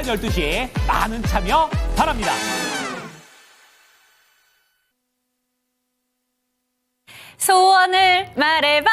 12시에 많은 참여 바랍니다. 소원을 말해봐.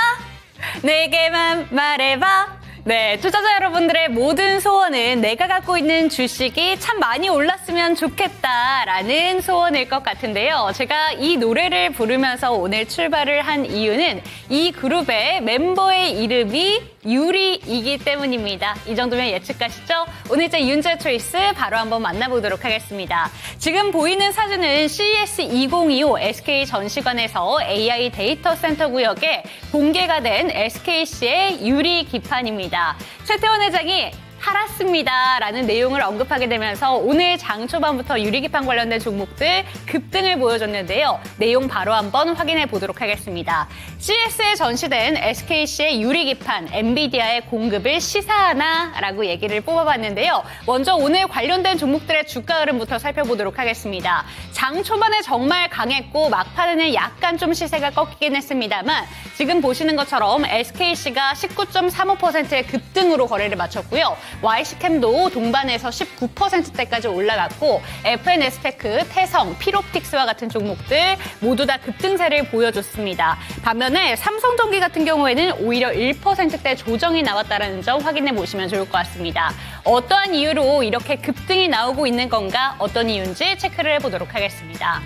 내게만 말해봐. 네, 투자자 여러분들의 모든 소원은 내가 갖고 있는 주식이 참 많이 올랐으면 좋겠다라는 소원일 것 같은데요. 제가 이 노래를 부르면서 오늘 출발을 한 이유는 이 그룹의 멤버의 이름이 유리이기 때문입니다. 이 정도면 예측 가시죠? 오늘 제 윤재 초이스 바로 한번 만나보도록 하겠습니다. 지금 보이는 사진은 CES 2025 SK 전시관에서 AI 데이터 센터 구역에 공개가 된 SKC의 유리 기판입니다. 최태원 회장이 팔았습니다 라는 내용을 언급하게 되면서 오늘 장 초반부터 유리기판 관련된 종목들 급등을 보여줬는데요. 내용 바로 한번 확인해 보도록 하겠습니다. CES에 전시된 SKC의 유리기판, 엔비디아의 공급을 시사하나 라고 얘기를 뽑아봤는데요. 먼저 오늘 관련된 종목들의 주가 흐름부터 살펴보도록 하겠습니다. 장 초반에 정말 강했고 막판에는 약간 좀 시세가 꺾이긴 했습니다만 지금 보시는 것처럼 SKC가 19.35%의 급등으로 거래를 마쳤고요. YC캠도 동반해서 19%대까지 올라갔고 FNS테크, 태성, 필옵틱스와 같은 종목들 모두 다 급등세를 보여줬습니다. 반면에 삼성전기 같은 경우에는 오히려 1%대 조정이 나왔다는 점 확인해 보시면 좋을 것 같습니다. 어떠한 이유로 이렇게 급등이 나오고 있는 건가, 어떤 이유인지 체크를 해보도록 하겠습니다.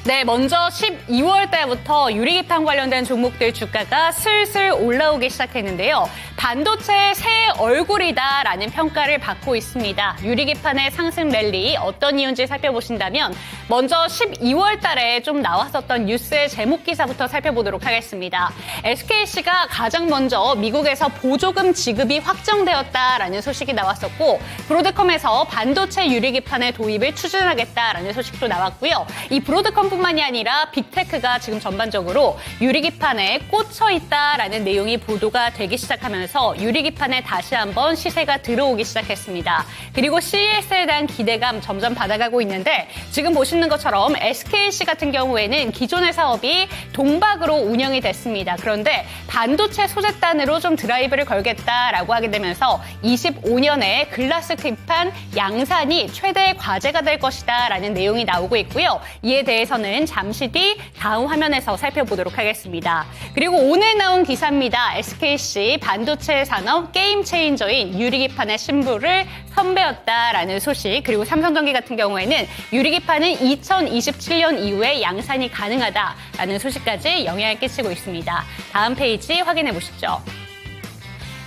네, 먼저 12월 달부터 유리기판 관련된 종목들 주가가 슬슬 올라오기 시작했는데요. 반도체의 새 얼굴이다라는 평가를 받고 있습니다. 유리기판의 상승 랠리 어떤 이유인지 살펴보신다면 먼저 12월 달에 좀 나왔었던 뉴스의 제목 기사부터 살펴보도록 하겠습니다. SKC가 가장 먼저 미국에서 보조금 지급이 확정되었다라는 소식이 나왔었고 브로드컴에서 반도체 유리기판의 도입을 추진하겠다라는 소식도 나왔고요. 이 브로드컴 뿐만이 아니라 빅테크가 지금 전반적으로 유리기판에 꽂혀 있다라는 내용이 보도가 되기 시작하면서 유리기판에 다시 한번 시세가 들어오기 시작했습니다. 그리고 CES에 대한 기대감 점점 받아가고 있는데 지금 보시는 것처럼 SKC 같은 경우에는 기존의 사업이 동박으로 운영이 됐습니다. 그런데 반도체 소재단으로 좀 드라이브를 걸겠다라고 하게 되면서 25년에 글라스 기판 양산이 최대의 과제가 될 것이다라는 내용이 나오고 있고요. 이에 대해서는 잠시 뒤 다음 화면에서 살펴보도록 하겠습니다. 그리고 오늘 나온 기사입니다. SKC 반도체 산업 게임 체인저인 유리기판의 신부를 선배였다라는 소식, 그리고 삼성전기 같은 경우에는 유리기판은 2027년 이후에 양산이 가능하다라는 소식까지 영향을 끼치고 있습니다. 다음 페이지 확인해 보시죠.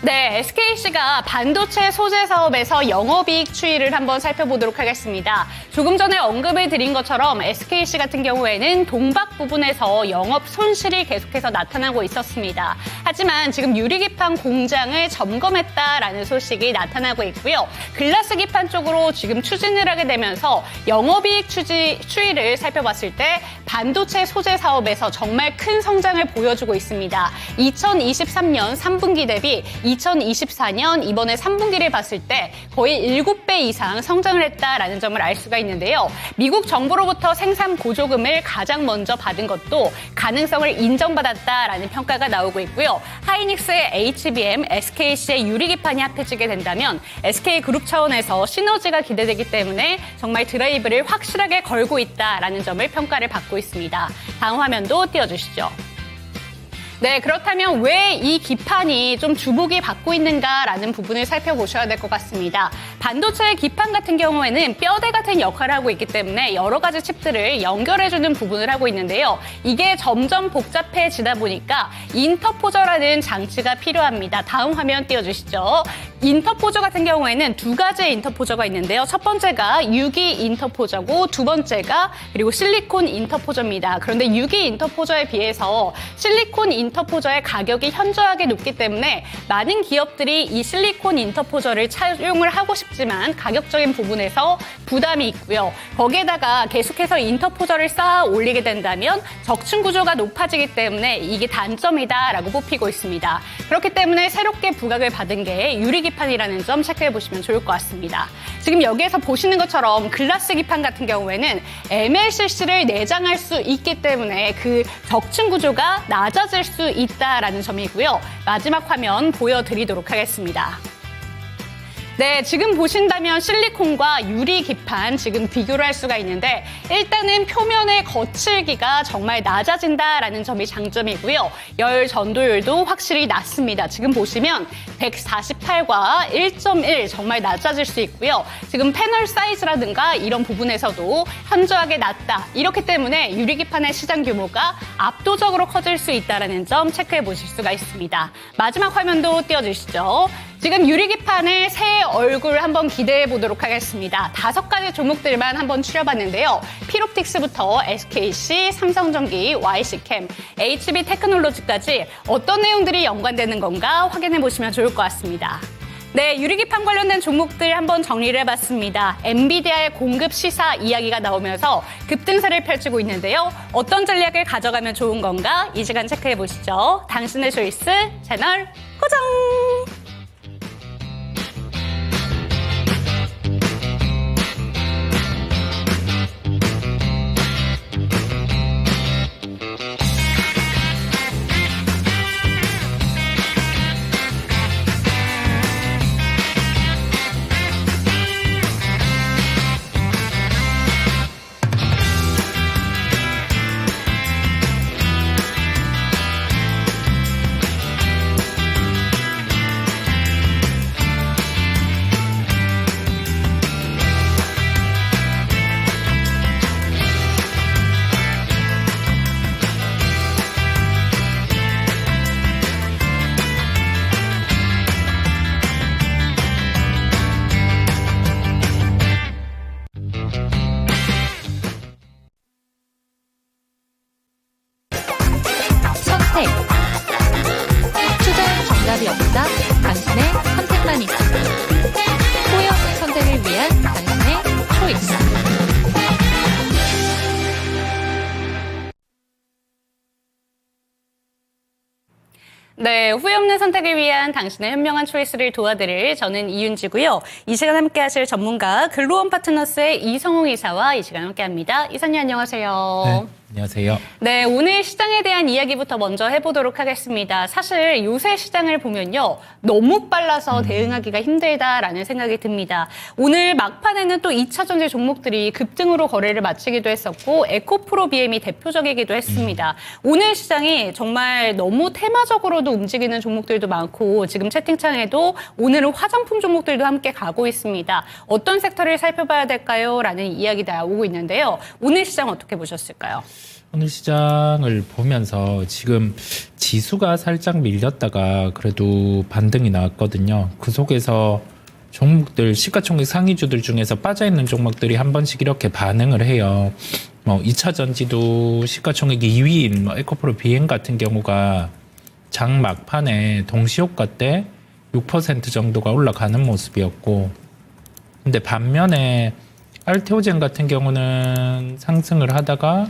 네, SKC가 반도체 소재 사업에서 영업이익 추이를 한번 살펴보도록 하겠습니다. 조금 전에 언급을 드린 것처럼 SKC 같은 경우에는 동박 부분에서 영업 손실이 계속해서 나타나고 있었습니다. 하지만 지금 유리기판 공장을 점검했다라는 소식이 나타나고 있고요. 글라스 기판 쪽으로 지금 추진을 하게 되면서 영업이익 추이를 살펴봤을 때 반도체 소재 사업에서 정말 큰 성장을 보여주고 있습니다. 2023년 3분기 대비 2024년 이번에 3분기를 봤을 때 거의 7배 이상 성장을 했다라는 점을 알 수가 있는데요. 미국 정부로부터 생산 보조금을 가장 먼저 받은 것도 가능성을 인정받았다라는 평가가 나오고 있고요. 하이닉스의 HBM, SKC의 유리기판이 합해지게 된다면 SK그룹 차원에서 시너지가 기대되기 때문에 정말 드라이브를 확실하게 걸고 있다라는 점을 평가를 받고 있습니다. 다음 화면도 띄워주시죠. 네, 그렇다면 왜 이 기판이 좀 주목이 받고 있는가라는 부분을 살펴보셔야 될 것 같습니다. 반도체의 기판 같은 경우에는 뼈대 같은 역할을 하고 있기 때문에 여러 가지 칩들을 연결해주는 부분을 하고 있는데요. 이게 점점 복잡해지다 보니까 인터포저라는 장치가 필요합니다. 다음 화면 띄워주시죠. 인터포저 같은 경우에는 두 가지의 인터포저가 있는데요. 첫 번째가 유기 인터포저고 두 번째가 그리고 실리콘 인터포저입니다. 그런데 유기 인터포저에 비해서 실리콘 인터포저의 가격이 현저하게 높기 때문에 많은 기업들이 이 실리콘 인터포저를 차용을 하고 싶지만 가격적인 부분에서 부담이 있고요. 거기에다가 계속해서 인터포저를 쌓아 올리게 된다면 적층 구조가 높아지기 때문에 이게 단점이다라고 뽑히고 있습니다. 그렇기 때문에 새롭게 부각을 받은 게 유리기판이라는 점 체크해 보시면 좋을 것 같습니다. 지금 여기에서 보시는 것처럼 글라스 기판 같은 경우에는 MLCC를 내장할 수 있기 때문에 그 적층 구조가 낮아질 수 있다라는 점이고요. 마지막 화면 보여드리도록 하겠습니다. 네, 지금 보신다면 실리콘과 유리 기판 지금 비교를 할 수가 있는데 일단은 표면의 거칠기가 정말 낮아진다라는 점이 장점이고요. 열 전도율도 확실히 낮습니다. 지금 보시면 148과 1.1 정말 낮아질 수 있고요. 지금 패널 사이즈라든가 이런 부분에서도 현저하게 낮다. 이렇기 때문에 유리 기판의 시장 규모가 압도적으로 커질 수 있다는 점 체크해 보실 수가 있습니다. 마지막 화면도 띄워주시죠. 지금 유리기판의 새 얼굴 한번 기대해 보도록 하겠습니다. 5가지 종목들만 한번 추려봤는데요. 피롭틱스부터 SKC, 삼성전기, YC캠, HB테크놀로지까지 어떤 내용들이 연관되는 건가 확인해 보시면 좋을 것 같습니다. 네, 유리기판 관련된 종목들 한번 정리를 해봤습니다. 엔비디아의 공급 시사 이야기가 나오면서 급등세를 펼치고 있는데요. 어떤 전략을 가져가면 좋은 건가? 이 시간 체크해 보시죠. 당신의 초이스 채널 고정! 선택. 투자엔 정답이 없다. 당신의 선택만 있다. 후회 없는 선택을 위한 당신의 초이스. 네, 후회 없는 선택을 위한 당신의 현명한 초이스를 도와드릴 저는 이윤지고요. 이 시간 함께 하실 전문가 글로원 파트너스의 이성웅 이사와 이 시간 함께 합니다. 이사님 안녕하세요. 네, 안녕하세요. 네, 오늘 시장에 대한 이야기부터 먼저 해보도록 하겠습니다. 사실 요새 시장을 보면요. 너무 빨라서 대응하기가 힘들다라는 생각이 듭니다. 오늘 막판에는 또 2차전지 종목들이 급등으로 거래를 마치기도 했었고 에코프로 BM이 대표적이기도 했습니다. 오늘 시장이 정말 너무 테마적으로도 움직이는 종목들도 많고 지금 채팅창에도 오늘은 화장품 종목들도 함께 가고 있습니다. 어떤 섹터를 살펴봐야 될까요? 라는 이야기가 나오고 있는데요. 오늘 시장 어떻게 보셨을까요? 오늘 시장을 보면서 지금 지수가 살짝 밀렸다가 그래도 반등이 나왔거든요. 그 속에서 종목들, 시가총액 상위주들 중에서 빠져있는 종목들이 한 번씩 이렇게 반응을 해요. 2차 전지도 시가총액 2위인 에코프로 BM 같은 경우가 장 막판에 동시효과 때 6% 정도가 올라가는 모습이었고, 근데 반면에 알테오젠 같은 경우는 상승을 하다가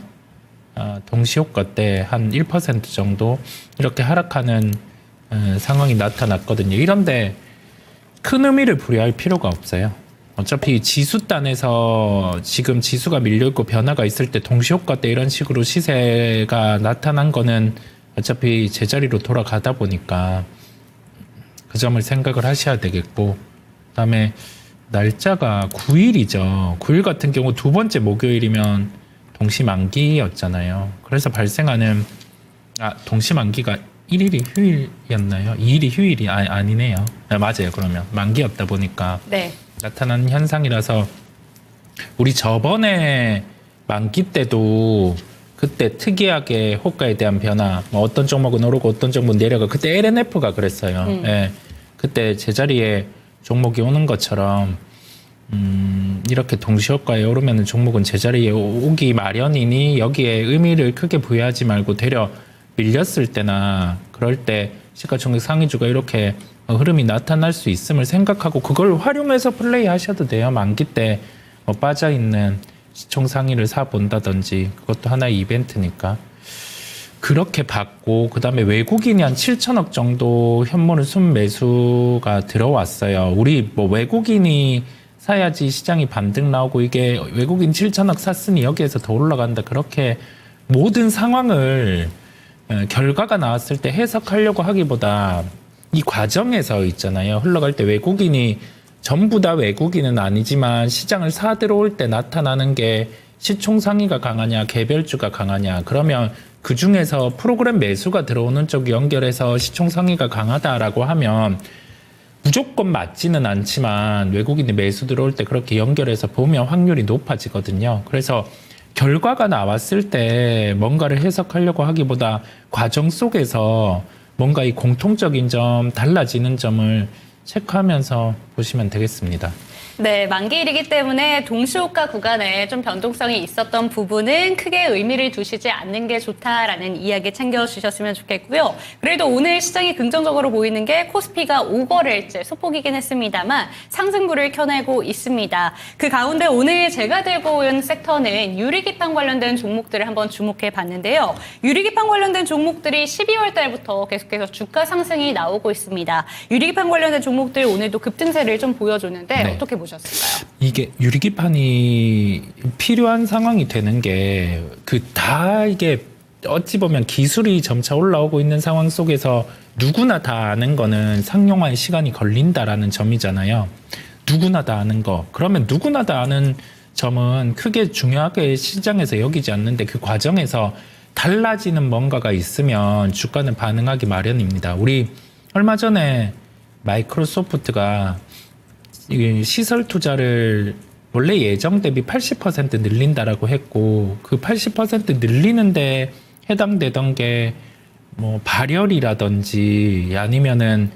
동시효과 때 한 1% 정도 이렇게 하락하는 상황이 나타났거든요. 이런데 큰 의미를 부여할 필요가 없어요. 어차피 지수단에서 지금 지수가 밀려있고 변화가 있을 때 동시효과 때 이런 식으로 시세가 나타난 거는 어차피 제자리로 돌아가다 보니까 그 점을 생각을 하셔야 되겠고, 그다음에 날짜가 9일이죠. 9일 같은 경우 두 번째 목요일이면 동시만기였잖아요. 그래서 발생하는 동시만기가 1일이 휴일이었나요? 2일이 휴일이 아니네요. 맞아요. 그러면 만기였다 보니까 네. 나타나는 현상이라서 우리 저번에 만기 때도 그때 특이하게 호가에 대한 변화, 어떤 종목은 오르고 어떤 종목은 내려가. 그때 LNF가 그랬어요. 예, 그때 제자리에 종목이 오는 것처럼 이렇게 동시효과에 오르면 종목은 제자리에 오기 마련이니 여기에 의미를 크게 부여하지 말고 되려 밀렸을 때나 그럴 때 시가총액 상위주가 이렇게 흐름이 나타날 수 있음을 생각하고 그걸 활용해서 플레이 하셔도 돼요. 만기 때 빠져있는 시총 상위를 사본다든지 그것도 하나의 이벤트니까 그렇게 받고, 그 다음에 외국인이 한 7천억 정도 현물을 순매수가 들어왔어요. 우리 외국인이 사야지 시장이 반등 나오고 이게 외국인 7천억 샀으니 여기에서 더 올라간다. 그렇게 모든 상황을 결과가 나왔을 때 해석하려고 하기보다 이 과정에서 있잖아요. 흘러갈 때 외국인이 전부 다 외국인은 아니지만 시장을 사들어올 때 나타나는 게 시총상위가 강하냐 개별주가 강하냐 그러면 그중에서 프로그램 매수가 들어오는 쪽 연결해서 시총상위가 강하다라고 하면 무조건 맞지는 않지만 외국인이 매수 들어올 때 그렇게 연결해서 보면 확률이 높아지거든요. 그래서 결과가 나왔을 때 뭔가를 해석하려고 하기보다 과정 속에서 뭔가 이 공통적인 점, 달라지는 점을 체크하면서 보시면 되겠습니다. 네, 만기일이기 때문에 동시호가 구간에 좀 변동성이 있었던 부분은 크게 의미를 두시지 않는 게 좋다라는 이야기 챙겨주셨으면 좋겠고요. 그래도 오늘 시장이 긍정적으로 보이는 게 코스피가 5거래일째 소폭이긴 했습니다만 상승부를 켜내고 있습니다. 그 가운데 오늘 제가 들고 온 섹터는 유리기판 관련된 종목들을 한번 주목해 봤는데요. 유리기판 관련된 종목들이 12월 달부터 계속해서 주가 상승이 나오고 있습니다. 유리기판 관련된 종목들 오늘도 급등세를 좀 보여줬는데 네. 어떻게 보셨을까요? 이게 유리기판이 필요한 상황이 되는 게 이게 어찌 보면 기술이 점차 올라오고 있는 상황 속에서 누구나 다 아는 거는 상용화에 시간이 걸린다라는 점이잖아요. 누구나 다 아는 거. 그러면 누구나 다 아는 점은 크게 중요하게 시장에서 여기지 않는데 그 과정에서 달라지는 뭔가가 있으면 주가는 반응하기 마련입니다. 우리 얼마 전에 마이크로소프트가 시설 투자를 원래 예정 대비 80% 늘린다라고 했고 그 80% 늘리는데 해당되던 게 뭐 발열이라든지 아니면은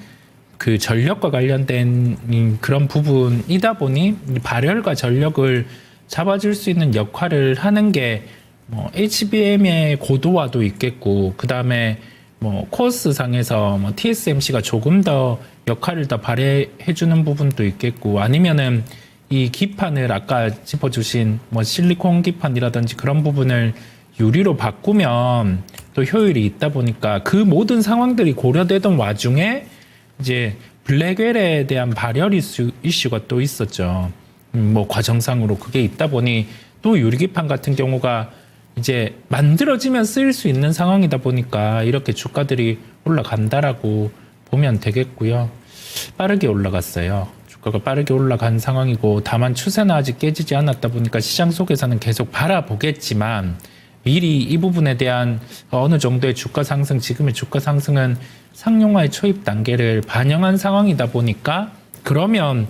그 전력과 관련된 그런 부분이다 보니 발열과 전력을 잡아줄 수 있는 역할을 하는 게 뭐 HBM의 고도화도 있겠고 그 다음에 뭐 코스 상에서 뭐 TSMC가 조금 더 역할을 더 발휘해주는 부분도 있겠고 아니면은 이 기판을 아까 짚어주신 뭐 실리콘 기판이라든지 그런 부분을 유리로 바꾸면 또 효율이 있다 보니까 그 모든 상황들이 고려되던 와중에 이제 블랙웰에 대한 발열 이슈가 또 있었죠. 뭐 과정상으로 그게 있다 보니 또 유리기판 같은 경우가 이제 만들어지면 쓰일 수 있는 상황이다 보니까 이렇게 주가들이 올라간다라고 보면 되겠고요. 빠르게 올라갔어요. 주가가 빠르게 올라간 상황이고 다만 추세는 아직 깨지지 않았다 보니까 시장 속에서는 계속 바라보겠지만 미리 이 부분에 대한 어느 정도의 주가 상승, 지금의 주가 상승은 상용화의 초입 단계를 반영한 상황이다 보니까 그러면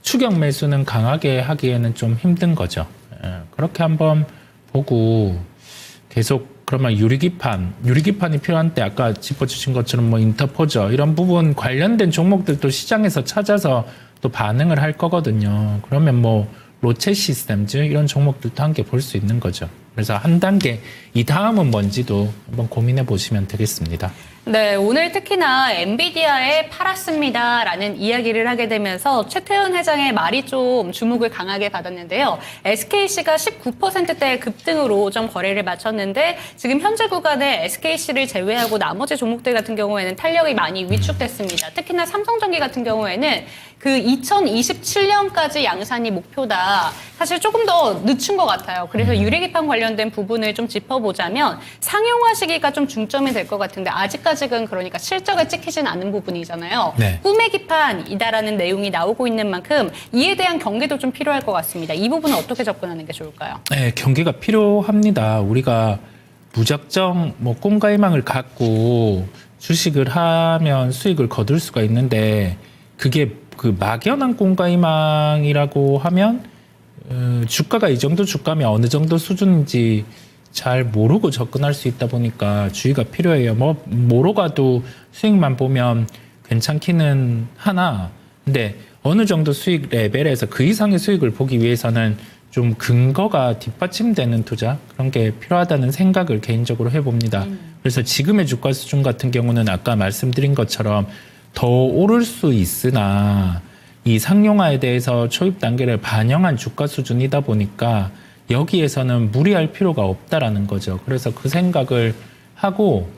추격 매수는 강하게 하기에는 좀 힘든 거죠. 그렇게 한번 보고 계속 그러면 유리기판이 필요한 때 아까 짚어주신 것처럼 뭐 인터포저 이런 부분 관련된 종목들도 시장에서 찾아서 또 반응을 할 거거든요. 그러면 뭐 로체 시스템즈 이런 종목들도 함께 볼 수 있는 거죠. 그래서 한 단계 이 다음은 뭔지도 한번 고민해 보시면 되겠습니다. 네, 오늘 특히나 엔비디아에 팔았습니다라는 이야기를 하게 되면서 최태원 회장의 말이 좀 주목을 강하게 받았는데요. SKC가 19%대의 급등으로 좀 거래를 마쳤는데 지금 현재 구간에 SKC를 제외하고 나머지 종목들 같은 경우에는 탄력이 많이 위축됐습니다. 특히나 삼성전기 같은 경우에는 그 2027년까지 양산이 목표다. 사실 조금 더 늦춘 것 같아요. 그래서 유리기판 관련된 부분을 좀 짚어보자면 상용화 시기가 좀 중점이 될 것 같은데 아직까지는 그러니까 실적을 찍히진 않은 부분이잖아요. 네. 꿈의 기판이다라는 내용이 나오고 있는 만큼 이에 대한 경계도 좀 필요할 것 같습니다. 이 부분은 어떻게 접근하는 게 좋을까요? 네, 경계가 필요합니다. 우리가 무작정 뭐 꿈과 희망을 갖고 주식을 하면 수익을 거둘 수가 있는데 그게 그 막연한 꿈과 희망이라고 하면 주가가 이 정도 주가면 어느 정도 수준인지 잘 모르고 접근할 수 있다 보니까 주의가 필요해요. 뭐 모로 가도 수익만 보면 괜찮기는 하나 근데 어느 정도 수익 레벨에서 그 이상의 수익을 보기 위해서는 좀 근거가 뒷받침되는 투자 그런 게 필요하다는 생각을 개인적으로 해봅니다. 그래서 지금의 주가 수준 같은 경우는 아까 말씀드린 것처럼 더 오를 수 있으나 이 상용화에 대해서 초입 단계를 반영한 주가 수준이다 보니까 여기에서는 무리할 필요가 없다라는 거죠. 그래서 그 생각을 하고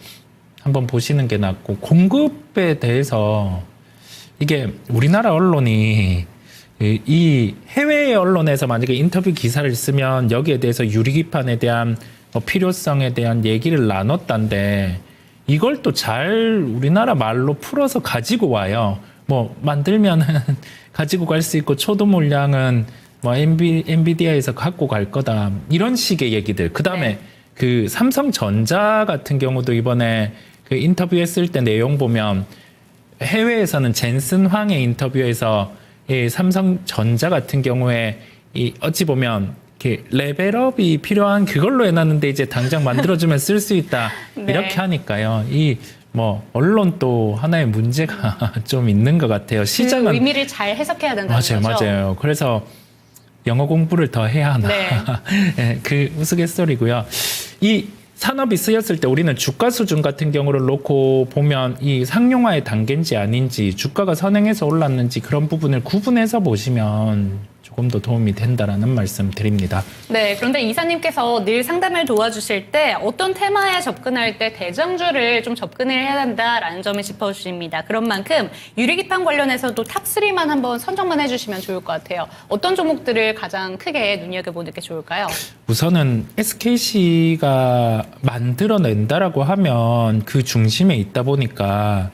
한번 보시는 게 낫고 공급에 대해서 이게 우리나라 언론이 이 해외 언론에서 만약에 인터뷰 기사를 쓰면 여기에 대해서 유리기판에 대한 필요성에 대한 얘기를 나눴단데 이걸 또 잘 우리나라 말로 풀어서 가지고 와요. 뭐 만들면은 가지고 갈 수 있고 초도 물량은 뭐 엔비디아에서 갖고 갈 거다 이런 식의 얘기들. 그다음에 네. 그 삼성전자 같은 경우도 이번에 그 인터뷰했을 때 내용 보면 해외에서는 젠슨 황의 인터뷰에서 이 삼성전자 같은 경우에 이 어찌 보면 이렇게 레벨업이 필요한 그걸로 해놨는데 이제 당장 만들어주면 쓸 수 있다 네. 이렇게 하니까요. 이 뭐 언론도 하나의 문제가 좀 있는 것 같아요. 그 시장은 의미를 잘 해석해야 된다는 맞아요, 거죠. 맞아요. 그래서 영어 공부를 더 해야 하나. 네. 네, 그 우스갯소리고요. 이 산업이 쓰였을 때 우리는 주가 수준 같은 경우를 놓고 보면 이 상용화의 단계인지 아닌지 주가가 선행해서 올랐는지 그런 부분을 구분해서 보시면 조금 더 도움이 된다라는 말씀 드립니다. 네, 그런데 이사님께서 늘 상담을 도와주실 때 어떤 테마에 접근할 때 대장주를 좀 접근을 해야 한다라는 점을 짚어주십니다. 그런 만큼 유리기판 관련해서도 탑3만 한번 선정만 해주시면 좋을 것 같아요. 어떤 종목들을 가장 크게 눈여겨보는 게 좋을까요? 우선은 SKC가 만들어낸다라고 하면 그 중심에 있다 보니까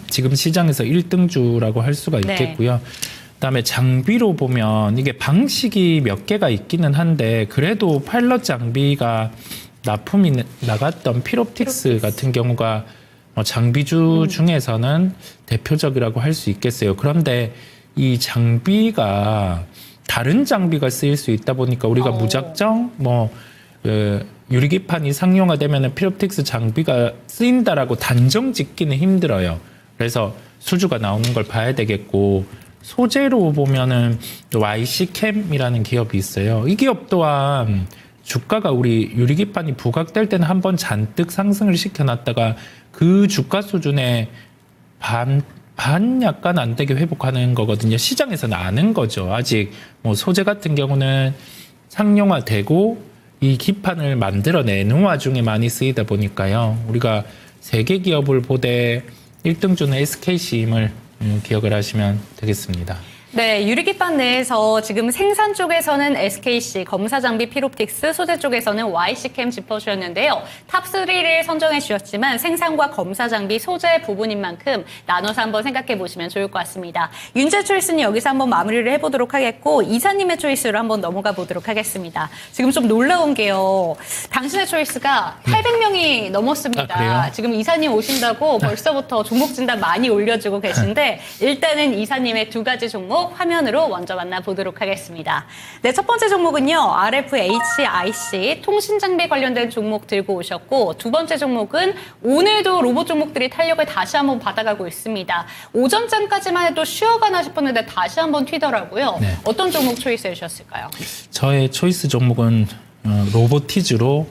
지금 시장에서 1등주라고 할 수가 네. 있겠고요. 그다음에 장비로 보면 이게 방식이 몇 개가 있기는 한데 그래도 파일럿 장비가 납품이 나갔던 필옵틱스 같은 경우가 장비주 중에서는 대표적이라고 할 수 있겠어요. 그런데 이 장비가 다른 장비가 쓰일 수 있다 보니까 우리가 무작정 유리기판이 상용화되면 필옵틱스 장비가 쓰인다라고 단정 짓기는 힘들어요. 그래서 수주가 나오는 걸 봐야 되겠고 소재로 보면은 YC캠이라는 기업이 있어요. 이 기업 또한 주가가 우리 유리기판이 부각될 때는 한번 잔뜩 상승을 시켜놨다가 그 주가 수준에 반 약간 안 되게 회복하는 거거든요. 시장에서는 아는 거죠. 아직 뭐 소재 같은 경우는 상용화되고 이 기판을 만들어내는 와중에 많이 쓰이다 보니까요. 우리가 세계 기업을 보되 1등주는 SKC임을 기억을 하시면 되겠습니다. 네, 유리기판 내에서 지금 생산 쪽에서는 SKC, 검사 장비 필옵틱스, 소재 쪽에서는 YC캠 짚어주셨는데요. 탑3를 선정해 주셨지만 생산과 검사 장비, 소재 부분인 만큼 나눠서 한번 생각해 보시면 좋을 것 같습니다. 윤재 초이스는 여기서 한번 마무리를 해보도록 하겠고 이사님의 초이스로 한번 넘어가 보도록 하겠습니다. 지금 좀 놀라운 게요. 당신의 초이스가 800명이 넘었습니다. 아, 그래요? 지금 이사님 오신다고 벌써부터 종목 진단 많이 올려주고 계신데 일단은 이사님의 두 가지 종목 화면으로 먼저 만나보도록 하겠습니다. 네, 첫 번째 종목은요. RFHIC 통신장비 관련된 종목 들고 오셨고 두 번째 종목은 오늘도 로봇 종목들이 탄력을 다시 한번 받아가고 있습니다. 오전장까지만 해도 쉬어가나 싶었는데 다시 한번 튀더라고요. 네. 어떤 종목 초이스해 주셨을까요? 저의 초이스 종목은 로보티즈로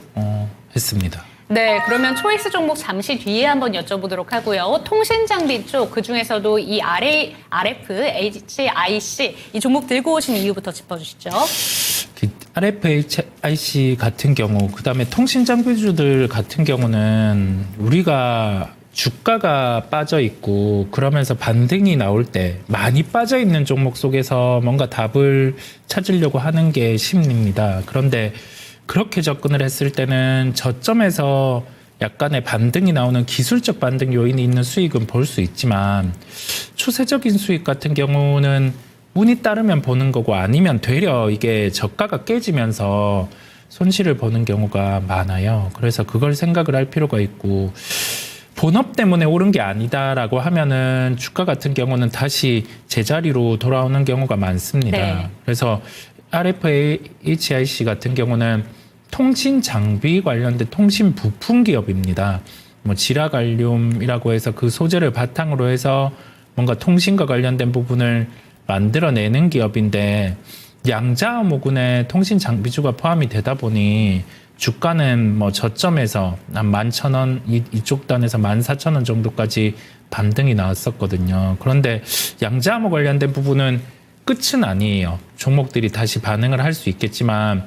했습니다. 네, 그러면 초이스 종목 잠시 뒤에 한번 여쭤보도록 하고요. 통신장비 쪽, 그중에서도 이 RFHIC 이 종목 들고 오신 이유부터 짚어주시죠. 그 RFHIC 같은 경우, 그 다음에 통신장비주들 같은 경우는 우리가 주가가 빠져 있고 그러면서 반등이 나올 때 많이 빠져 있는 종목 속에서 뭔가 답을 찾으려고 하는 게 심리입니다. 그런데 그렇게 접근을 했을 때는 저점에서 약간의 반등이 나오는 기술적 반등 요인이 있는 수익은 볼 수 있지만 추세적인 수익 같은 경우는 운이 따르면 보는 거고 아니면 되려 이게 저가가 깨지면서 손실을 보는 경우가 많아요. 그래서 그걸 생각을 할 필요가 있고 본업 때문에 오른 게 아니다라고 하면은 주가 같은 경우는 다시 제자리로 돌아오는 경우가 많습니다. 네. 그래서 RFHIC 같은 경우는 통신 장비 관련된 통신 부품 기업입니다. 뭐 지라갈륨이라고 해서 그 소재를 바탕으로 해서 뭔가 통신과 관련된 부분을 만들어내는 기업인데 양자암호군에 통신 장비주가 포함이 되다 보니 주가는 뭐 저점에서 한 11,000원 이쪽 단에서 14,000원 정도까지 반등이 나왔었거든요. 그런데 양자암호 관련된 부분은 끝은 아니에요. 종목들이 다시 반응을 할 수 있겠지만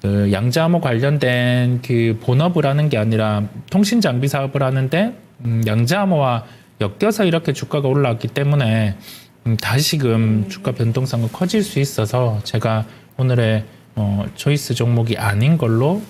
그 양자암호 관련된 그 본업을 하는 게 아니라 통신 장비 사업을 하는데 양자암호와 엮여서 이렇게 주가가 올라왔기 때문에 다시금 주가 변동성은 커질 수 있어서 제가 오늘의 초이스 종목이 아닌 걸로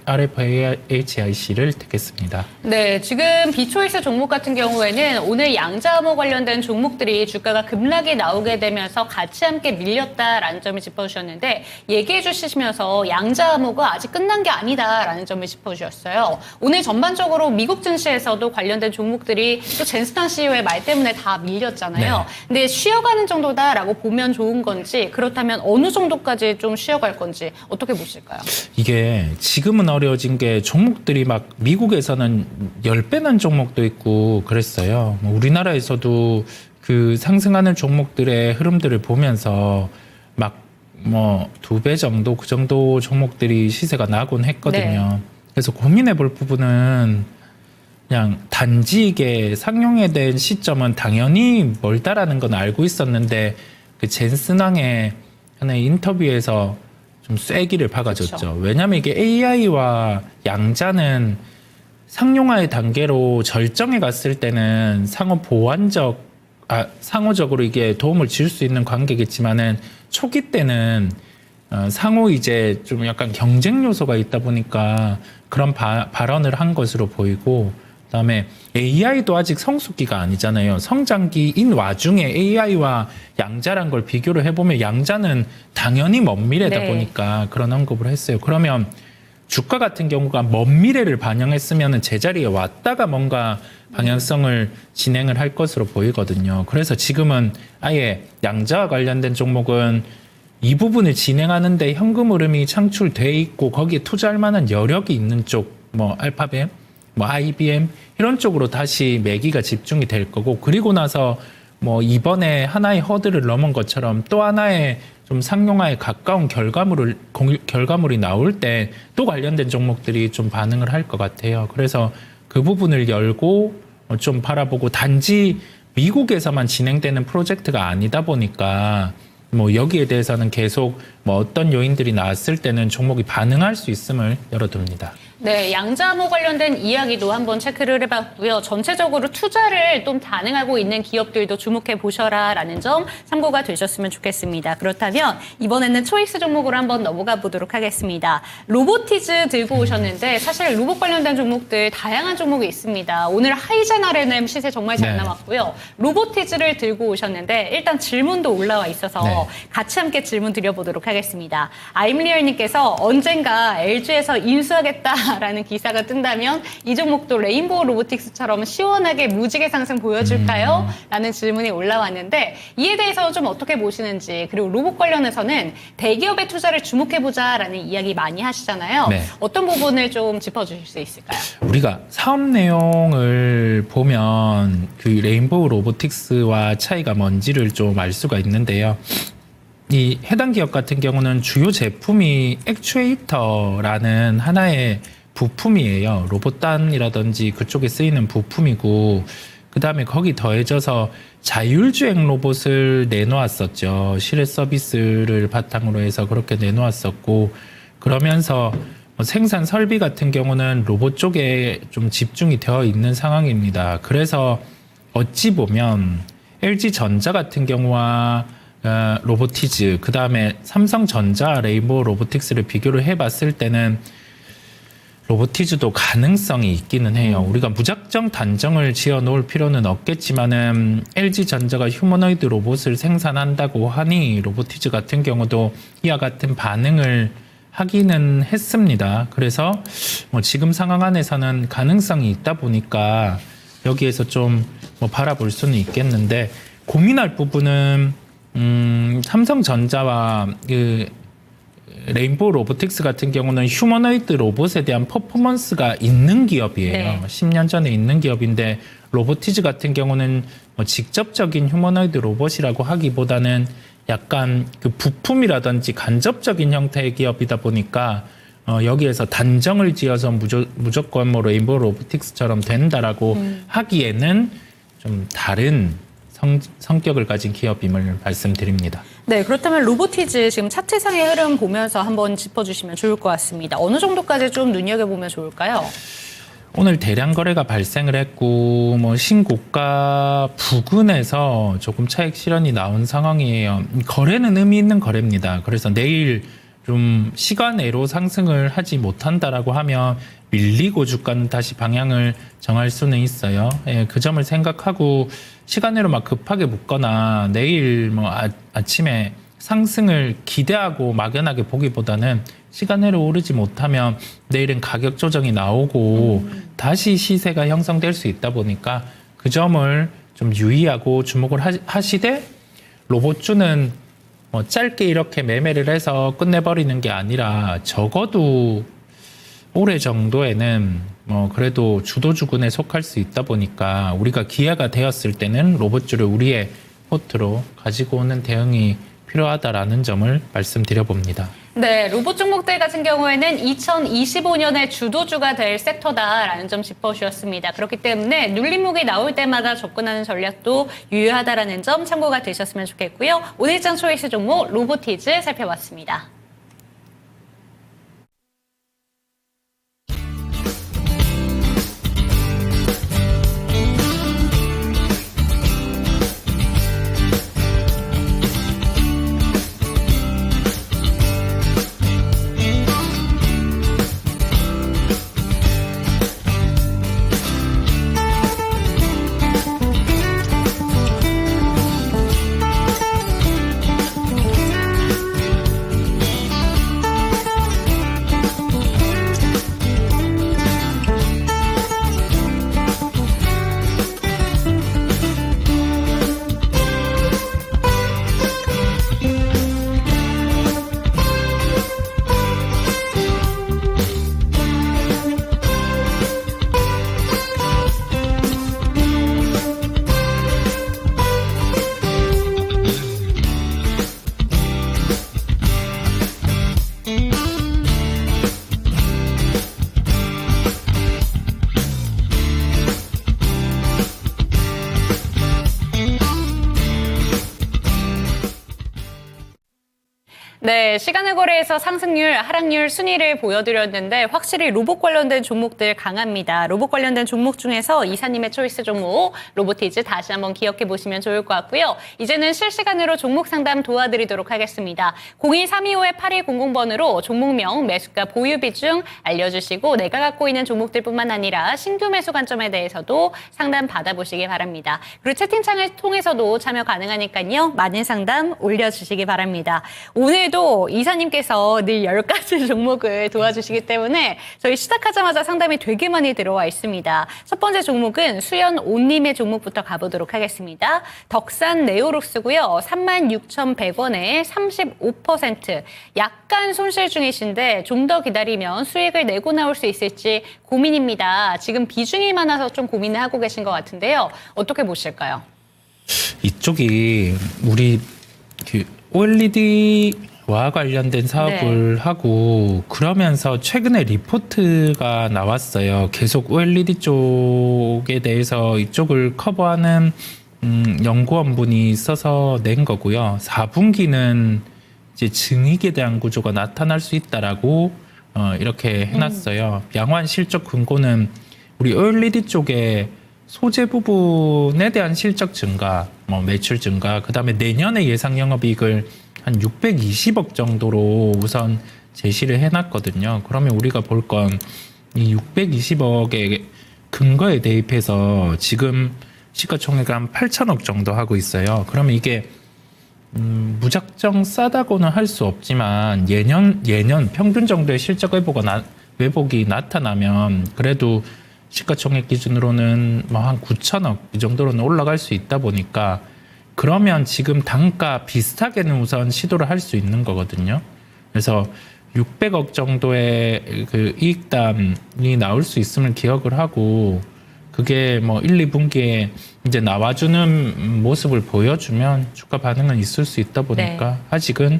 RFHIC를 택했습니다. 네, 지금 비초이스 종목 같은 경우에는 오늘 양자암호 관련된 종목들이 주가가 급락이 나오게 되면서 같이 함께 밀렸다라는 점을 짚어주셨는데 얘기해 주시면서 양자암호가 아직 끝난 게 아니다라는 점을 짚어주셨어요. 오늘 전반적으로 미국 증시에서도 관련된 종목들이 또 젠스탄 CEO의 말 때문에 다 밀렸잖아요. 네. 근데 쉬어가는 정도다라고 보면 좋은 건지 그렇다면 어느 정도까지 좀 쉬어갈 건지 어떻게 보실까요? 이게 지금은 어려워진 게 종목들이 막 미국에서는 10배 난 종목도 있고 그랬어요. 뭐 우리나라에서도 그 상승하는 종목들의 흐름들을 보면서 막 뭐 2배 정도 그 정도 종목들이 시세가 나곤 했거든요. 네. 그래서 고민해 볼 부분은 그냥 단지 이게 상용에 대한 시점은 당연히 멀다라는 건 알고 있었는데 그 젠슨왕의 하나의 인터뷰에서 좀 쐐기를 박아줬죠. 그렇죠. 왜냐하면 이게 AI와 양자는 상용화의 단계로 절정에 갔을 때는 상호적으로 이게 도움을 줄 수 있는 관계겠지만은 초기 때는 상호 이제 좀 약간 경쟁 요소가 있다 보니까 그런 발언을 한 것으로 보이고, 그다음에 AI도 아직 성숙기가 아니잖아요. 성장기인 와중에 AI와 양자란 걸 비교를 해보면 양자는 당연히 먼 미래다 네. 보니까 그런 언급을 했어요. 그러면 주가 같은 경우가 먼 미래를 반영했으면 제자리에 왔다가 뭔가 방향성을 진행을 할 것으로 보이거든요. 그래서 지금은 아예 양자와 관련된 종목은 이 부분을 진행하는데 현금 흐름이 창출돼 있고 거기에 투자할 만한 여력이 있는 쪽, 뭐 알파벳, 뭐 IBM 이런 쪽으로 다시 매기가 집중이 될 거고, 그리고 나서 뭐 이번에 하나의 허들을 넘은 것처럼 또 하나의 좀 상용화에 가까운 결과물이 나올 때 또 관련된 종목들이 좀 반응을 할 것 같아요. 그래서 그 부분을 열고 좀 바라보고, 단지 미국에서만 진행되는 프로젝트가 아니다 보니까 뭐 여기에 대해서는 계속 뭐 어떤 요인들이 나왔을 때는 종목이 반응할 수 있음을 열어둡니다. 네, 양자암호 관련된 이야기도 한번 체크를 해봤고요. 전체적으로 투자를 좀 반응하고 있는 기업들도 주목해 보셔라라는 점 참고가 되셨으면 좋겠습니다. 그렇다면 이번에는 초이스 종목으로 한번 넘어가 보도록 하겠습니다. 로보티즈 들고 오셨는데 사실 로봇 관련된 종목들 다양한 종목이 있습니다. 오늘 하이젠 RNM 시세 정말 잘 네. 나왔고요. 로보티즈를 들고 오셨는데 일단 질문도 올라와 있어서 네. 같이 함께 질문 드려보도록 하겠습니다. 아임리얼님께서 언젠가 LG에서 인수하겠다라는 기사가 뜬다면 이 종목도 레인보우 로보틱스처럼 시원하게 무지개 상승 보여줄까요? 라는 질문이 올라왔는데 이에 대해서 좀 어떻게 보시는지, 그리고 로봇 관련해서는 대기업의 투자를 주목해보자라는 이야기 많이 하시잖아요. 네. 어떤 부분을 좀 짚어주실 수 있을까요? 우리가 사업 내용을 보면 그 레인보우 로보틱스와 차이가 뭔지를 좀 알 수가 있는데요. 이 해당 기업 같은 경우는 주요 제품이 액추에이터라는 하나의 부품이에요. 로봇단이라든지 그쪽에 쓰이는 부품이고, 그 다음에 거기 더해져서 자율주행 로봇을 내놓았었죠. 실외 서비스를 바탕으로 해서 그렇게 내놓았었고, 그러면서 생산 설비 같은 경우는 로봇 쪽에 좀 집중이 되어 있는 상황입니다. 그래서 어찌 보면 LG전자 같은 경우와 로보티즈, 그 다음에 삼성전자, 레인보우 로보틱스를 비교를 해봤을 때는 로보티즈도 가능성이 있기는 해요. 우리가 무작정 단정을 지어 놓을 필요는 없겠지만은 LG전자가 휴머노이드 로봇을 생산한다고 하니 로보티즈 같은 경우도 이와 같은 반응을 하기는 했습니다. 그래서 뭐 지금 상황 안에서는 가능성이 있다 보니까 여기에서 좀 뭐 바라볼 수는 있겠는데, 고민할 부분은 삼성전자와 그 레인보우 로보틱스 같은 경우는 휴머노이드 로봇에 대한 퍼포먼스가 있는 기업이에요. 네. 10년 전에 있는 기업인데, 로보티즈 같은 경우는 뭐 직접적인 휴머노이드 로봇이라고 하기보다는 약간 그 부품이라든지 간접적인 형태의 기업이다 보니까 여기에서 단정을 지어서 무조건 뭐 레인보우 로보틱스처럼 된다라고 하기에는 좀 다른 성격을 가진 기업임을 말씀드립니다. 네, 그렇다면 로보티즈 지금 차트상의 흐름 보면서 한번 짚어주시면 좋을 것 같습니다. 어느 정도까지 좀 눈여겨보면 좋을까요? 오늘 대량 거래가 발생을 했고, 뭐 신고가 부근에서 조금 차익 실현이 나온 상황이에요. 거래는 의미 있는 거래입니다. 그래서 내일 좀 시간외로 상승을 하지 못한다라고 하면 밀리고 주가는 다시 방향을 정할 수는 있어요. 예, 그 점을 생각하고 시간외로 막 급하게 묶거나 내일 뭐 아침에 상승을 기대하고 막연하게 보기보다는 시간외로 오르지 못하면 내일은 가격 조정이 나오고 다시 시세가 형성될 수 있다 보니까 그 점을 좀 유의하고 주목을 하시되 로봇주는 뭐 짧게 이렇게 매매를 해서 끝내버리는 게 아니라 적어도 올해 정도에는 뭐 그래도 주도주군에 속할 수 있다 보니까 우리가 기회가 되었을 때는 로봇주를 우리의 포트로 가지고 오는 대응이 필요하다라는 점을 말씀드려봅니다. 네, 로봇 종목들 같은 경우에는 2025년에 주도주가 될 섹터다라는 점 짚어주셨습니다. 그렇기 때문에 눌림목이 나올 때마다 접근하는 전략도 유효하다라는 점 참고가 되셨으면 좋겠고요. 오늘 장 초이스 종목 로보티즈 살펴봤습니다. 네, 시간의 거래에서 상승률, 하락률 순위를 보여드렸는데 확실히 로봇 관련된 종목들 강합니다. 로봇 관련된 종목 중에서 이사님의 초이스 종목 로보티즈 다시 한번 기억해 보시면 좋을 것 같고요. 이제는 실시간으로 종목 상담 도와드리도록 하겠습니다. 02325-8200번으로 종목명, 매수가, 보유 비중 알려주시고 내가 갖고 있는 종목들뿐만 아니라 신규 매수 관점에 대해서도 상담 받아보시기 바랍니다. 그리고 채팅창을 통해서도 참여 가능하니까요. 많은 상담 올려주시기 바랍니다. 오늘도 이사님께서 늘 10가지 종목을 도와주시기 때문에 저희 시작하자마자 상담이 되게 많이 들어와 있습니다. 첫 번째 종목은 수연온님의 종목부터 가보도록 하겠습니다. 덕산 네오룩스고요. 36,100원에 35%. 약간 손실 중이신데 좀 더 기다리면 수익을 내고 나올 수 있을지 고민입니다. 지금 비중이 많아서 좀 고민을 하고 계신 것 같은데요. 어떻게 보실까요? 이쪽이 우리 OLED와 관련된 사업을 하고 그러면서 최근에 리포트가 나왔어요. 계속 OLED 쪽에 대해서 이쪽을 커버하는 연구원분이 있어서 낸 거고요. 4분기는 이제 증익에 대한 구조가 나타날 수 있다라고 이렇게 해놨어요. 양호한 실적 근거는 우리 OLED 쪽에 소재 부분에 대한 실적 증가, 뭐 매출 증가, 그다음에 내년에 예상 영업이익을 한 620억 정도로 우선 제시를 해놨거든요. 그러면 우리가 볼 건 이 620억의 근거에 대입해서 지금 시가총액을 한 8천억 정도 하고 있어요. 그러면 이게 무작정 싸다고는 할 수 없지만 예년 평균 정도의 실적 회복이 나타나면 그래도 시가총액 기준으로는 뭐 한 9천억 이 정도로는 올라갈 수 있다 보니까 그러면 지금 단가 비슷하게는 우선 시도를 할 수 있는 거거든요. 그래서 600억 정도의 그 이익담이 나올 수 있음을 기억을 하고 그게 뭐 1, 2분기에 이제 나와주는 모습을 보여주면 주가 반응은 있을 수 있다 보니까 아직은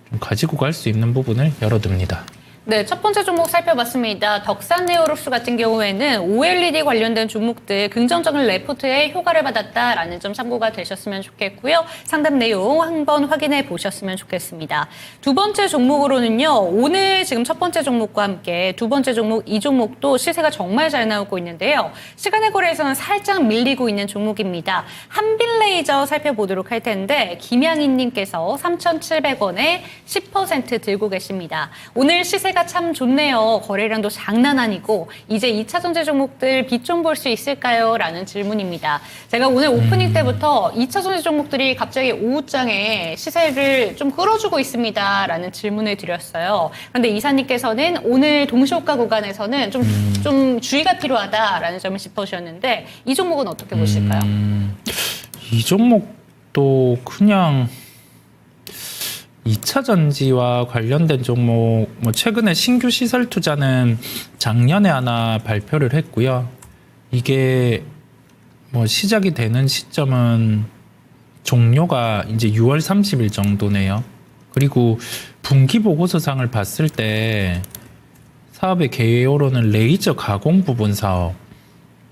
좀 가지고 갈 수 있는 부분을 열어둡니다. 네, 첫 번째 종목 살펴봤습니다. 덕산 에어롭스 같은 경우에는 OLED 관련된 종목들 긍정적인 레포트에 효과를 받았다라는 점 참고가 되셨으면 좋겠고요. 상담 내용 한번 확인해 보셨으면 좋겠습니다. 두 번째 종목으로는요. 오늘 지금 첫 번째 종목과 함께 두 번째 종목, 이 종목도 시세가 정말 잘 나오고 있는데요. 시간의 거래에서는 살짝 밀리고 있는 종목입니다. 한빛레이저 살펴보도록 할 텐데 김양희님께서 3,700원에 10% 들고 계십니다. 오늘 시세가 참 좋네요. 거래량도 장난 아니고 이제 2차 전지 종목들 빛 좀 볼 수 있을까요? 라는 질문입니다. 제가 오늘 오프닝 때부터 2차 전지 종목들이 갑자기 오후장에 시세를 좀 끌어주고 있습니다. 라는 질문을 드렸어요. 그런데 이사님께서는 오늘 동시호가 구간에서는 좀 주의가 필요하다라는 점을 짚어주셨는데 이 종목은 어떻게 보실까요? 이 종목도 그냥 2차 전지와 관련된 종목, 뭐 최근에 신규 시설 투자는 작년에 하나 발표를 했고요. 이게 뭐 시작이 되는 시점은 종료가 이제 6월 30일 정도네요. 그리고 분기 보고서상을 봤을 때 사업의 개요로는 레이저 가공 부분 사업,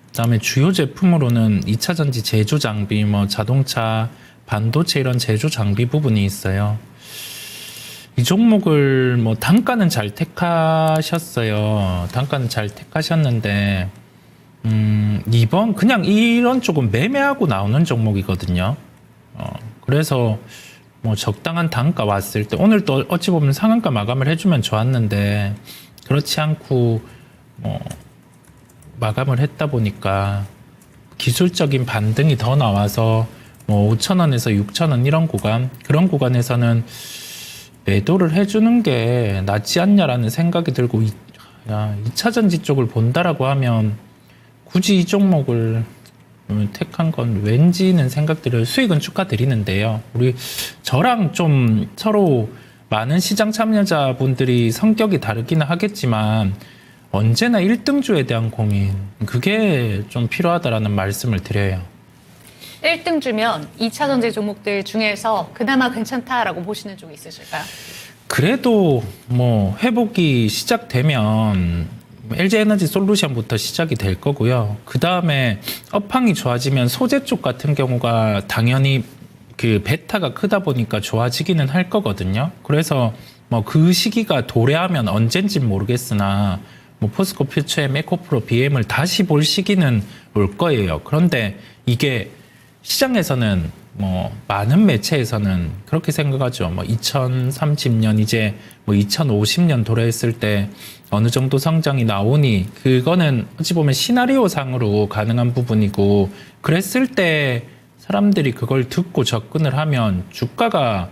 그다음에 주요 제품으로는 2차 전지 제조 장비, 뭐 자동차, 반도체 이런 제조 장비 부분이 있어요. 이 종목을 뭐 단가는 잘 택하셨어요. 단가는 잘 택하셨는데 이번 그냥 이런 쪽은 매매하고 나오는 종목이거든요. 그래서 뭐 적당한 단가 왔을 때 오늘 또 어찌 보면 상한가 마감을 해주면 좋았는데 그렇지 않고 뭐 마감을 했다 보니까 기술적인 반등이 더 나와서 뭐 5,000원에서 6,000원 이런 구간, 그런 구간에서는 매도를 해주는 게 낫지 않냐라는 생각이 들고 2차 전지 쪽을 본다라고 하면 굳이 이 종목을 택한 건 왠지는 생각들을 수익은 축하드리는데요. 우리 저랑 좀 서로 많은 시장 참여자분들이 성격이 다르기는 하겠지만 언제나 1등주에 대한 고민, 그게 좀 필요하다라는 말씀을 드려요. 1등 주면 2차 전지 종목들 중에서 그나마 괜찮다라고 보시는 쪽이 있으실까요? 그래도 뭐 회복이 시작되면 LG에너지 솔루션부터 시작이 될 거고요. 그 다음에 업황이 좋아지면 소재 쪽 같은 경우가 당연히 그 베타가 크다 보니까 좋아지기는 할 거거든요. 그래서 뭐 그 시기가 도래하면 언젠진 모르겠으나 뭐 포스코 퓨처엠, 에코프로, BM을 다시 볼 시기는 올 거예요. 그런데 이게 시장에서는 뭐 많은 매체에서는 그렇게 생각하죠. 뭐 2030년 이제 뭐 2050년 도래했을 때 어느 정도 성장이 나오니 그거는 어찌 보면 시나리오 상으로 가능한 부분이고, 그랬을 때 사람들이 그걸 듣고 접근을 하면 주가가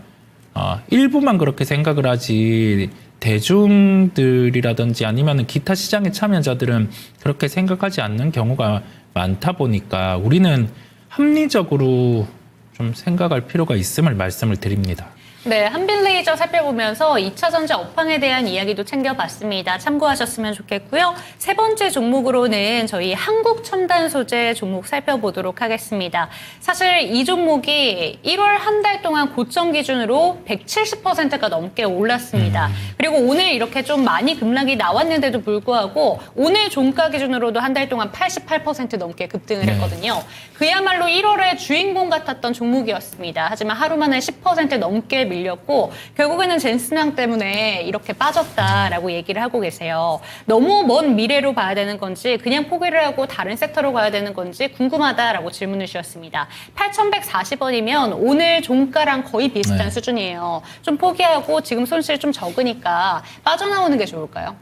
일부만 그렇게 생각을 하지 대중들이라든지 아니면 기타 시장의 참여자들은 그렇게 생각하지 않는 경우가 많다 보니까 우리는 합리적으로 좀 생각할 필요가 있음을 말씀을 드립니다. 네, 한빛레이저 살펴보면서 2차 전지 업황에 대한 이야기도 챙겨봤습니다. 참고하셨으면 좋겠고요. 세 번째 종목으로는 저희 한국첨단소재 종목 살펴보도록 하겠습니다. 사실 이 종목이 1월 한 달 동안 고점 기준으로 170%가 넘게 올랐습니다. 그리고 오늘 이렇게 좀 많이 급락이 나왔는데도 불구하고 오늘 종가 기준으로도 한 달 동안 88% 넘게 급등을 했거든요. 그야말로 1월의 주인공 같았던 종목이었습니다. 하지만 하루 만에 10% 넘게 밀렸고 결국에는 젠슨항 때문에 이렇게 빠졌다라고 얘기를 하고 계세요. 너무 먼 미래로 봐야 되는 건지 그냥 포기를 하고 다른 섹터로 가야 되는 건지 궁금하다라고 질문을 주셨습니다. 8,140원이면 오늘 종가랑 거의 비슷한 수준이에요. 좀 포기하고 지금 손실 좀 적으니까 빠져나오는 게 좋을까요?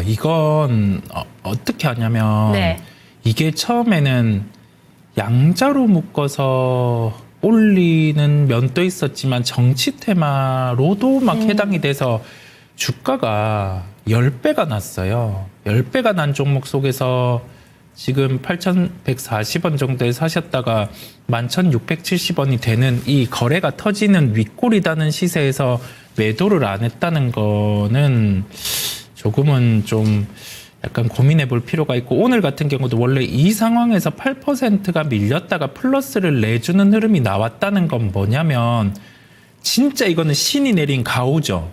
이건 어떻게 하냐면 이게 처음에는 양자로 묶어서 올리는 면도 있었지만 정치 테마로도 막 해당이 돼서 주가가 10배가 났어요. 10배가 난 종목 속에서 지금 8,140원 정도에 사셨다가 11,670원이 되는 이 거래가 터지는 윗골이다는 시세에서 매도를 안 했다는 거는 조금은 좀 약간 고민해 볼 필요가 있고, 오늘 같은 경우도 원래 이 상황에서 8%가 밀렸다가 플러스를 내주는 흐름이 나왔다는 건 뭐냐면 진짜 이거는 신이 내린 가오죠.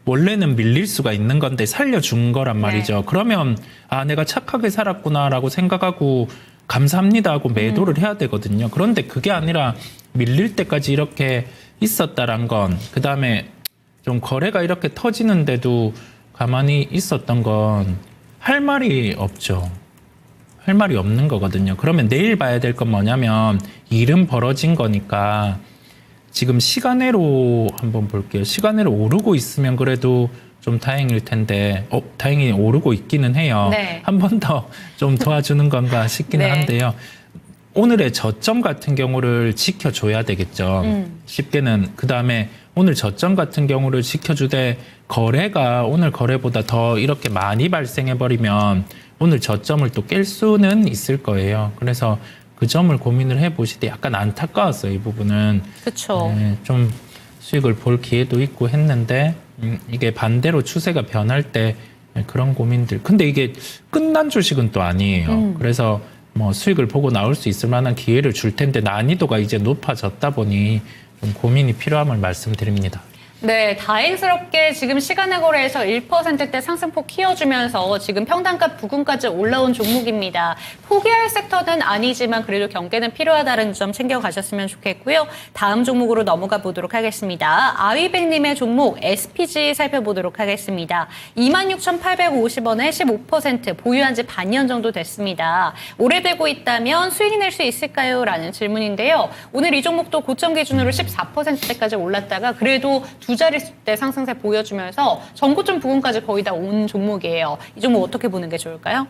원래는 밀릴 수가 있는 건데 살려준 거란 말이죠. 네. 그러면 아 내가 착하게 살았구나라고 생각하고 감사합니다 하고 매도를 해야 되거든요. 그런데 그게 아니라 밀릴 때까지 이렇게 있었다란 건 그다음에 좀 거래가 이렇게 터지는데도 가만히 있었던 건 할 말이 없죠. 할 말이 없는 거거든요. 그러면 내일 봐야 될 건 뭐냐면 일은 벌어진 거니까 지금 시간외로 한번 볼게요. 시간외로 오르고 있으면 그래도 좀 다행일 텐데 다행히 오르고 있기는 해요. 네. 한 번 더 좀 도와주는 건가 싶기는 네. 한데요. 오늘의 저점 같은 경우를 지켜줘야 되겠죠. 쉽게는 그다음에 오늘 저점 같은 경우를 지켜주되 거래가 오늘 거래보다 더 이렇게 많이 발생해버리면 오늘 저점을 또 깰 수는 있을 거예요. 그래서 그 점을 고민을 해보실 때 약간 안타까웠어요. 이 부분은. 그렇죠. 네, 좀 수익을 볼 기회도 있고 했는데 이게 반대로 추세가 변할 때 그런 고민들. 근데 이게 끝난 주식은 또 아니에요. 그래서 뭐 수익을 보고 나올 수 있을 만한 기회를 줄 텐데 난이도가 이제 높아졌다 보니 좀 고민이 필요함을 말씀드립니다. 네, 다행스럽게 지금 시간의 거래에서 1%대 상승폭 키워주면서 지금 평단가 부근까지 올라온 종목입니다. 포기할 섹터는 아니지만 그래도 경계는 필요하다는 점 챙겨가셨으면 좋겠고요. 다음 종목으로 넘어가 보도록 하겠습니다. 아위백님의 종목 SPG 살펴보도록 하겠습니다. 26,850원에 15% 보유한 지 반년 정도 됐습니다. 오래되고 있다면 수익이 낼 수 있을까요? 라는 질문인데요. 오늘 이 종목도 고점 기준으로 14%대까지 올랐다가 그래도 두 자릿수대 상승세 보여주면서 전고점 부근까지 거의 다 온 종목이에요. 이 종목 어떻게 보는 게 좋을까요?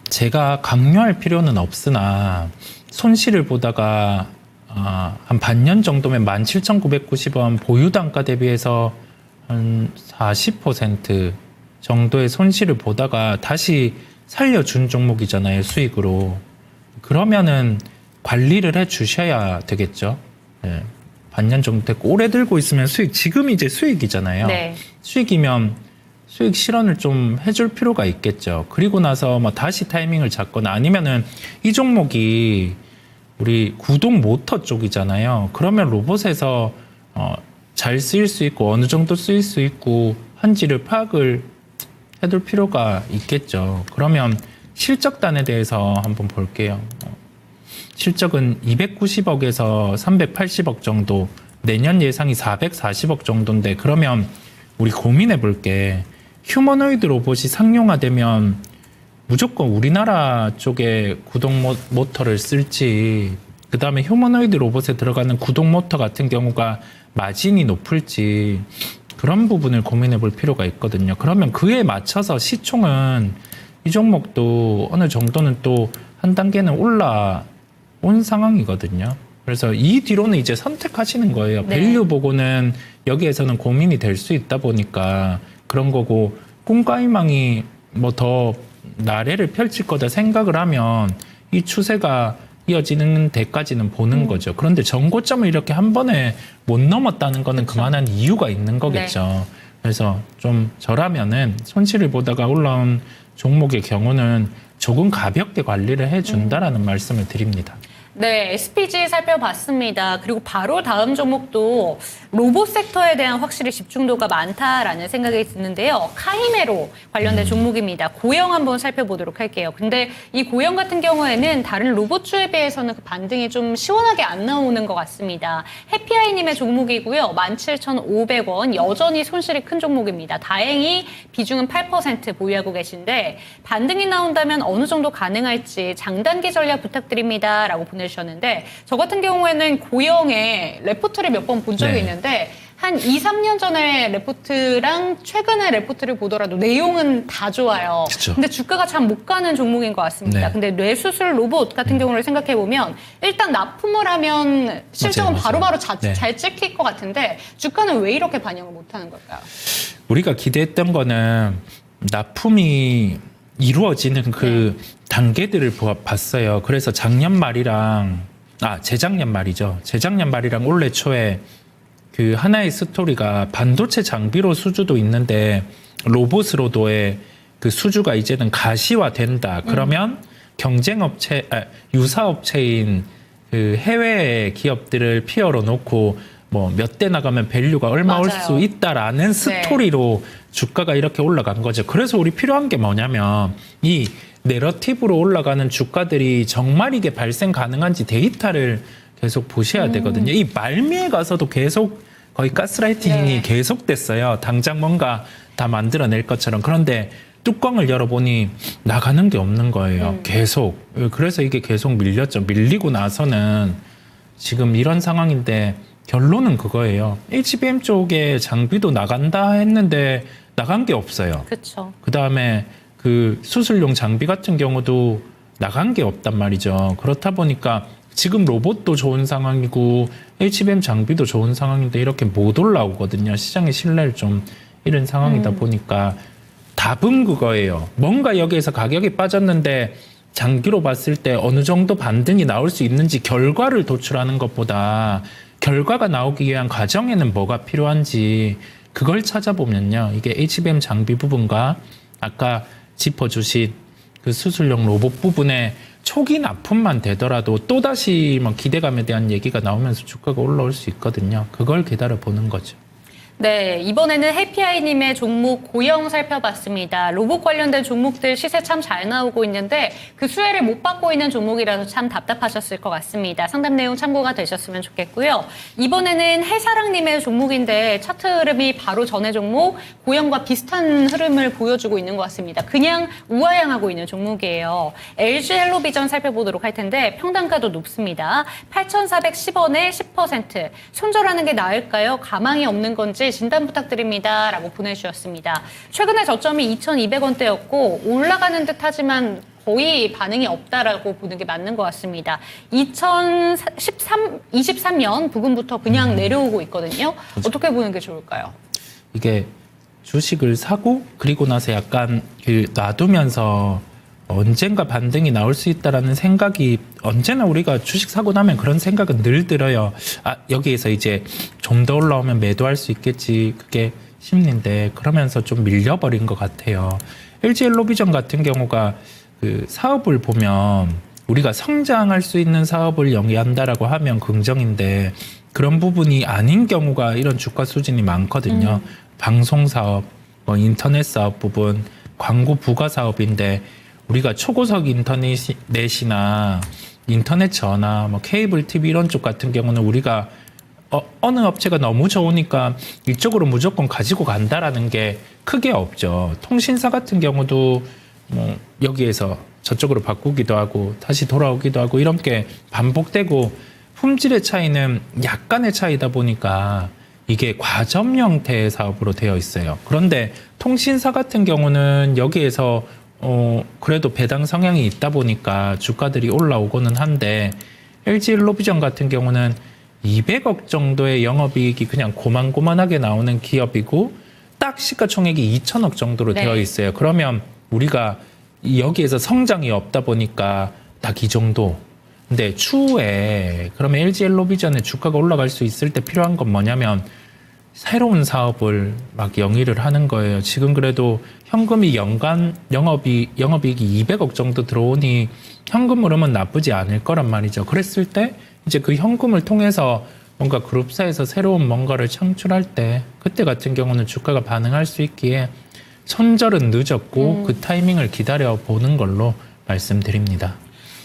제가 강요할 필요는 없으나 손실을 보다가 한 반년 정도면 17,990원 보유 단가 대비해서 한 40% 정도의 손실을 보다가 다시 살려준 종목이잖아요, 수익으로. 그러면은 관리를 해 주셔야 되겠죠. 네. 반년 정도 됐고 오래 들고 있으면 수익 지금 이제 수익이잖아요. 네. 수익이면 수익 실현을 좀 해줄 필요가 있겠죠. 그리고 나서 뭐 다시 타이밍을 잡거나 아니면은 이 종목이 우리 구동 모터 쪽이잖아요. 그러면 로봇에서 잘 쓰일 수 있고 어느 정도 쓰일 수 있고 한지를 파악을 해둘 필요가 있겠죠. 그러면 실적단에 대해서 한번 볼게요. 실적은 290억에서 380억 정도, 내년 예상이 440억 정도인데 그러면 우리 고민해 볼게. 휴머노이드 로봇이 상용화되면 무조건 우리나라 쪽에 구동 모터를 쓸지 그다음에 휴머노이드 로봇에 들어가는 구동 모터 같은 경우가 마진이 높을지 그런 부분을 고민해 볼 필요가 있거든요. 그러면 그에 맞춰서 시총은 이 종목도 어느 정도는 또 한 단계는 올라온 상황이거든요. 그래서 이 뒤로는 이제 선택하시는 거예요. 네. 밸류 보고는 여기에서는 고민이 될 수 있다 보니까 그런 거고 꿈과 희망이 뭐 더 나래를 펼칠 거다 생각을 하면 이 추세가 이어지는 데까지는 보는 거죠. 그런데 전고점을 이렇게 한 번에 못 넘었다는 거는 그만한 이유가 있는 거겠죠. 네. 그래서 좀 저라면은 손실을 보다가 올라온 종목의 경우는 조금 가볍게 관리를 해준다라는 말씀을 드립니다. 네, SPG 살펴봤습니다. 그리고 바로 다음 종목도 로봇 섹터에 대한 확실히 집중도가 많다라는 생각이 드는데요. 카이메로 관련된 종목입니다. 고영 한번 살펴보도록 할게요. 근데 이 고영 같은 경우에는 다른 로봇주에 비해서는 그 반등이 좀 시원하게 안 나오는 것 같습니다. 해피아이님의 종목이고요. 17,500원, 여전히 손실이 큰 종목입니다. 다행히 비중은 8% 보유하고 계신데 반등이 나온다면 어느 정도 가능할지 장단기 전략 부탁드립니다. 라고 보내주셨는데 저 같은 경우에는 고영의 레포트를 몇 번 본 적이 네. 있는데 한 2, 3년 전에 레포트랑 최근의 레포트를 보더라도 내용은 다 좋아요. 그쵸. 근데 주가가 참 못 가는 종목인 것 같습니다. 네. 근데 뇌수술 로봇 같은 경우를 생각해 보면 일단 납품을 하면 실적은 맞아요. 바로바로 네. 잘 찍힐 것 같은데 주가는 왜 이렇게 반영을 못 하는 걸까요? 우리가 기대했던 거는 납품이 이루어지는 그 단계들을 봤어요. 그래서 작년 말이랑 재작년 말이죠. 재작년 말이랑 올해 초에 그 하나의 스토리가 반도체 장비로 수주도 있는데 로봇으로도의 그 수주가 이제는 가시화된다. 그러면 경쟁업체, 유사업체인 그 해외 기업들을 피어로 놓고 뭐 몇 대 나가면 밸류가 얼마 올 맞아요. 수 있다라는 스토리로 주가가 이렇게 올라간 거죠. 그래서 우리 필요한 게 뭐냐면 이 내러티브로 올라가는 주가들이 정말 이게 발생 가능한지 데이터를 계속 보셔야 되거든요. 이 말미에 가서도 계속 거의 가스라이팅이 네. 계속됐어요. 당장 뭔가 다 만들어낼 것처럼. 그런데 뚜껑을 열어보니 나가는 게 없는 거예요. 계속. 그래서 이게 계속 밀렸죠. 밀리고 나서는 지금 이런 상황인데 결론은 그거예요. HBM 쪽에 장비도 나간다 했는데 나간 게 없어요. 그렇죠. 그다음에 그 수술용 장비 같은 경우도 나간 게 없단 말이죠. 그렇다 보니까 지금 로봇도 좋은 상황이고 HBM 장비도 좋은 상황인데 이렇게 못 올라오거든요. 시장의 신뢰를 좀 잃은 상황이다 보니까 답은 그거예요. 뭔가 여기에서 가격이 빠졌는데 장기로 봤을 때 어느 정도 반등이 나올 수 있는지 결과를 도출하는 것보다 결과가 나오기 위한 과정에는 뭐가 필요한지 그걸 찾아보면요. 이게 HBM 장비 부분과 아까 짚어주신 그 수술용 로봇 부분에 초기 납품만 되더라도 또다시 뭐 기대감에 대한 얘기가 나오면서 주가가 올라올 수 있거든요. 그걸 기다려보는 거죠. 네, 이번에는 해피아이님의 종목 고영 살펴봤습니다. 로봇 관련된 종목들 시세 참 잘 나오고 있는데 그 수혜를 못 받고 있는 종목이라서 참 답답하셨을 것 같습니다. 상담 내용 참고가 되셨으면 좋겠고요. 이번에는 해사랑님의 종목인데 차트 흐름이 바로 전의 종목 고영과 비슷한 흐름을 보여주고 있는 것 같습니다. 그냥 우하향하고 있는 종목이에요. LG 헬로비전 살펴보도록 할 텐데 평단가도 높습니다. 8,410원에 10%. 손절하는 게 나을까요? 가망이 없는 건지 진단 부탁드립니다. 라고 보내주셨습니다. 최근에 저점이 2,200원대였고 올라가는 듯 하지만 거의 반응이 없다라고 보는 게 맞는 것 같습니다. 2023년 부근부터 그냥 내려오고 있거든요. 어떻게 보는 게 좋을까요? 이게 주식을 사고 그리고 나서 약간 그 놔두면서 언젠가 반등이 나올 수 있다라는 생각이 언제나 우리가 주식 사고 나면 그런 생각은 늘 들어요. 아, 여기에서 이제 좀 더 올라오면 매도할 수 있겠지. 그게 심리인데 그러면서 좀 밀려버린 것 같아요. LG 헬로비전 같은 경우가 그 사업을 보면 우리가 성장할 수 있는 사업을 영위한다라고 하면 긍정인데 그런 부분이 아닌 경우가 이런 주가 수준이 많거든요. 방송 사업, 뭐 인터넷 사업 부분, 광고 부가 사업인데 우리가 초고속 인터넷이나 인터넷 전화, 뭐 케이블 TV 이런 쪽 같은 경우는 우리가 어느 업체가 너무 좋으니까 이쪽으로 무조건 가지고 간다라는 게 크게 없죠. 통신사 같은 경우도 뭐 여기에서 저쪽으로 바꾸기도 하고 다시 돌아오기도 하고 이런 게 반복되고 품질의 차이는 약간의 차이다 보니까 이게 과점 형태의 사업으로 되어 있어요. 그런데 통신사 같은 경우는 여기에서 그래도 배당 성향이 있다 보니까 주가들이 올라오고는 한데 LG 헬로비전 같은 경우는 200억 정도의 영업이익이 그냥 고만고만하게 나오는 기업이고 딱 시가총액이 2천억 정도로 네. 되어 있어요. 그러면 우리가 여기에서 성장이 없다 보니까 딱 이 정도. 근데 추후에 그러면 LG 헬로비전의 주가가 올라갈 수 있을 때 필요한 건 뭐냐면 새로운 사업을 막 영위를 하는 거예요. 지금 그래도 현금이 연간 영업이익이 200억 정도 들어오니 현금 흐름은 나쁘지 않을 거란 말이죠. 그랬을 때 이제 그 현금을 통해서 뭔가 그룹사에서 새로운 뭔가를 창출할 때 그때 같은 경우는 주가가 반응할 수 있기에 손절은 늦었고 그 타이밍을 기다려 보는 걸로 말씀드립니다.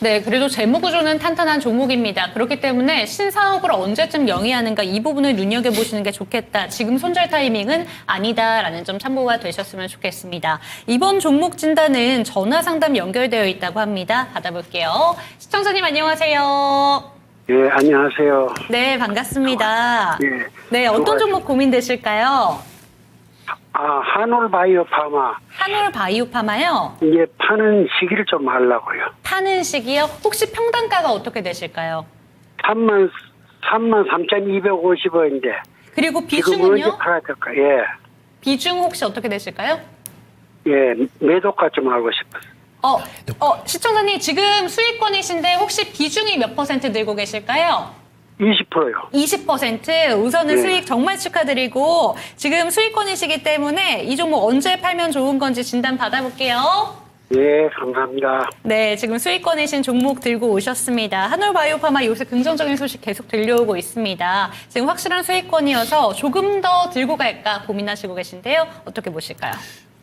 네, 그래도 재무구조는 탄탄한 종목입니다. 그렇기 때문에 신사업을 언제쯤 영위하는가 이 부분을 눈여겨보시는 게 좋겠다. 지금 손절 타이밍은 아니다라는 점 참고가 되셨으면 좋겠습니다. 이번 종목 진단은 전화 상담 연결되어 있다고 합니다. 받아볼게요. 시청자님 안녕하세요. 예, 안녕하세요. 네, 반갑습니다. 예. 네, 어떤 종목 고민되실까요? 한올 바이오파마. 한올 바이오파마요? 이제 파는 시기를 좀 하려고요. 파는 시기요? 혹시 평단가가 어떻게 되실까요? 33,250원인데. 그리고 지금 언제 비중은요? 팔아야 될까? 예. 비중 혹시 어떻게 되실까요? 예, 매도가 좀 알고 싶어요. 시청자님 지금 수익권이신데 혹시 비중이 몇 퍼센트 들고 계실까요? 20%요. 20%. 우선은 네. 수익 정말 축하드리고 지금 수익권이시기 때문에 이 종목 언제 팔면 좋은 건지 진단 받아볼게요. 예, 감사합니다. 네, 지금 수익권이신 종목 들고 오셨습니다. 한올바이오파마 요새 긍정적인 소식 계속 들려오고 있습니다. 지금 확실한 수익권이어서 조금 더 들고 갈까 고민하시고 계신데요. 어떻게 보실까요?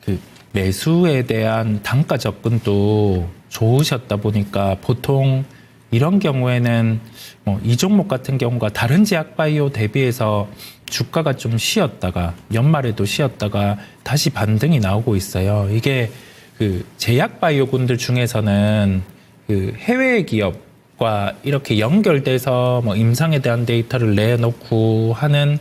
그 매수에 대한 단가 접근도 좋으셨다 보니까 보통 이런 경우에는 뭐 이 종목 같은 경우가 다른 제약바이오 대비해서 주가가 좀 쉬었다가 연말에도 쉬었다가 다시 반등이 나오고 있어요. 이게 그 제약바이오군들 중에서는 그 해외 기업과 이렇게 연결돼서 뭐 임상에 대한 데이터를 내놓고 하는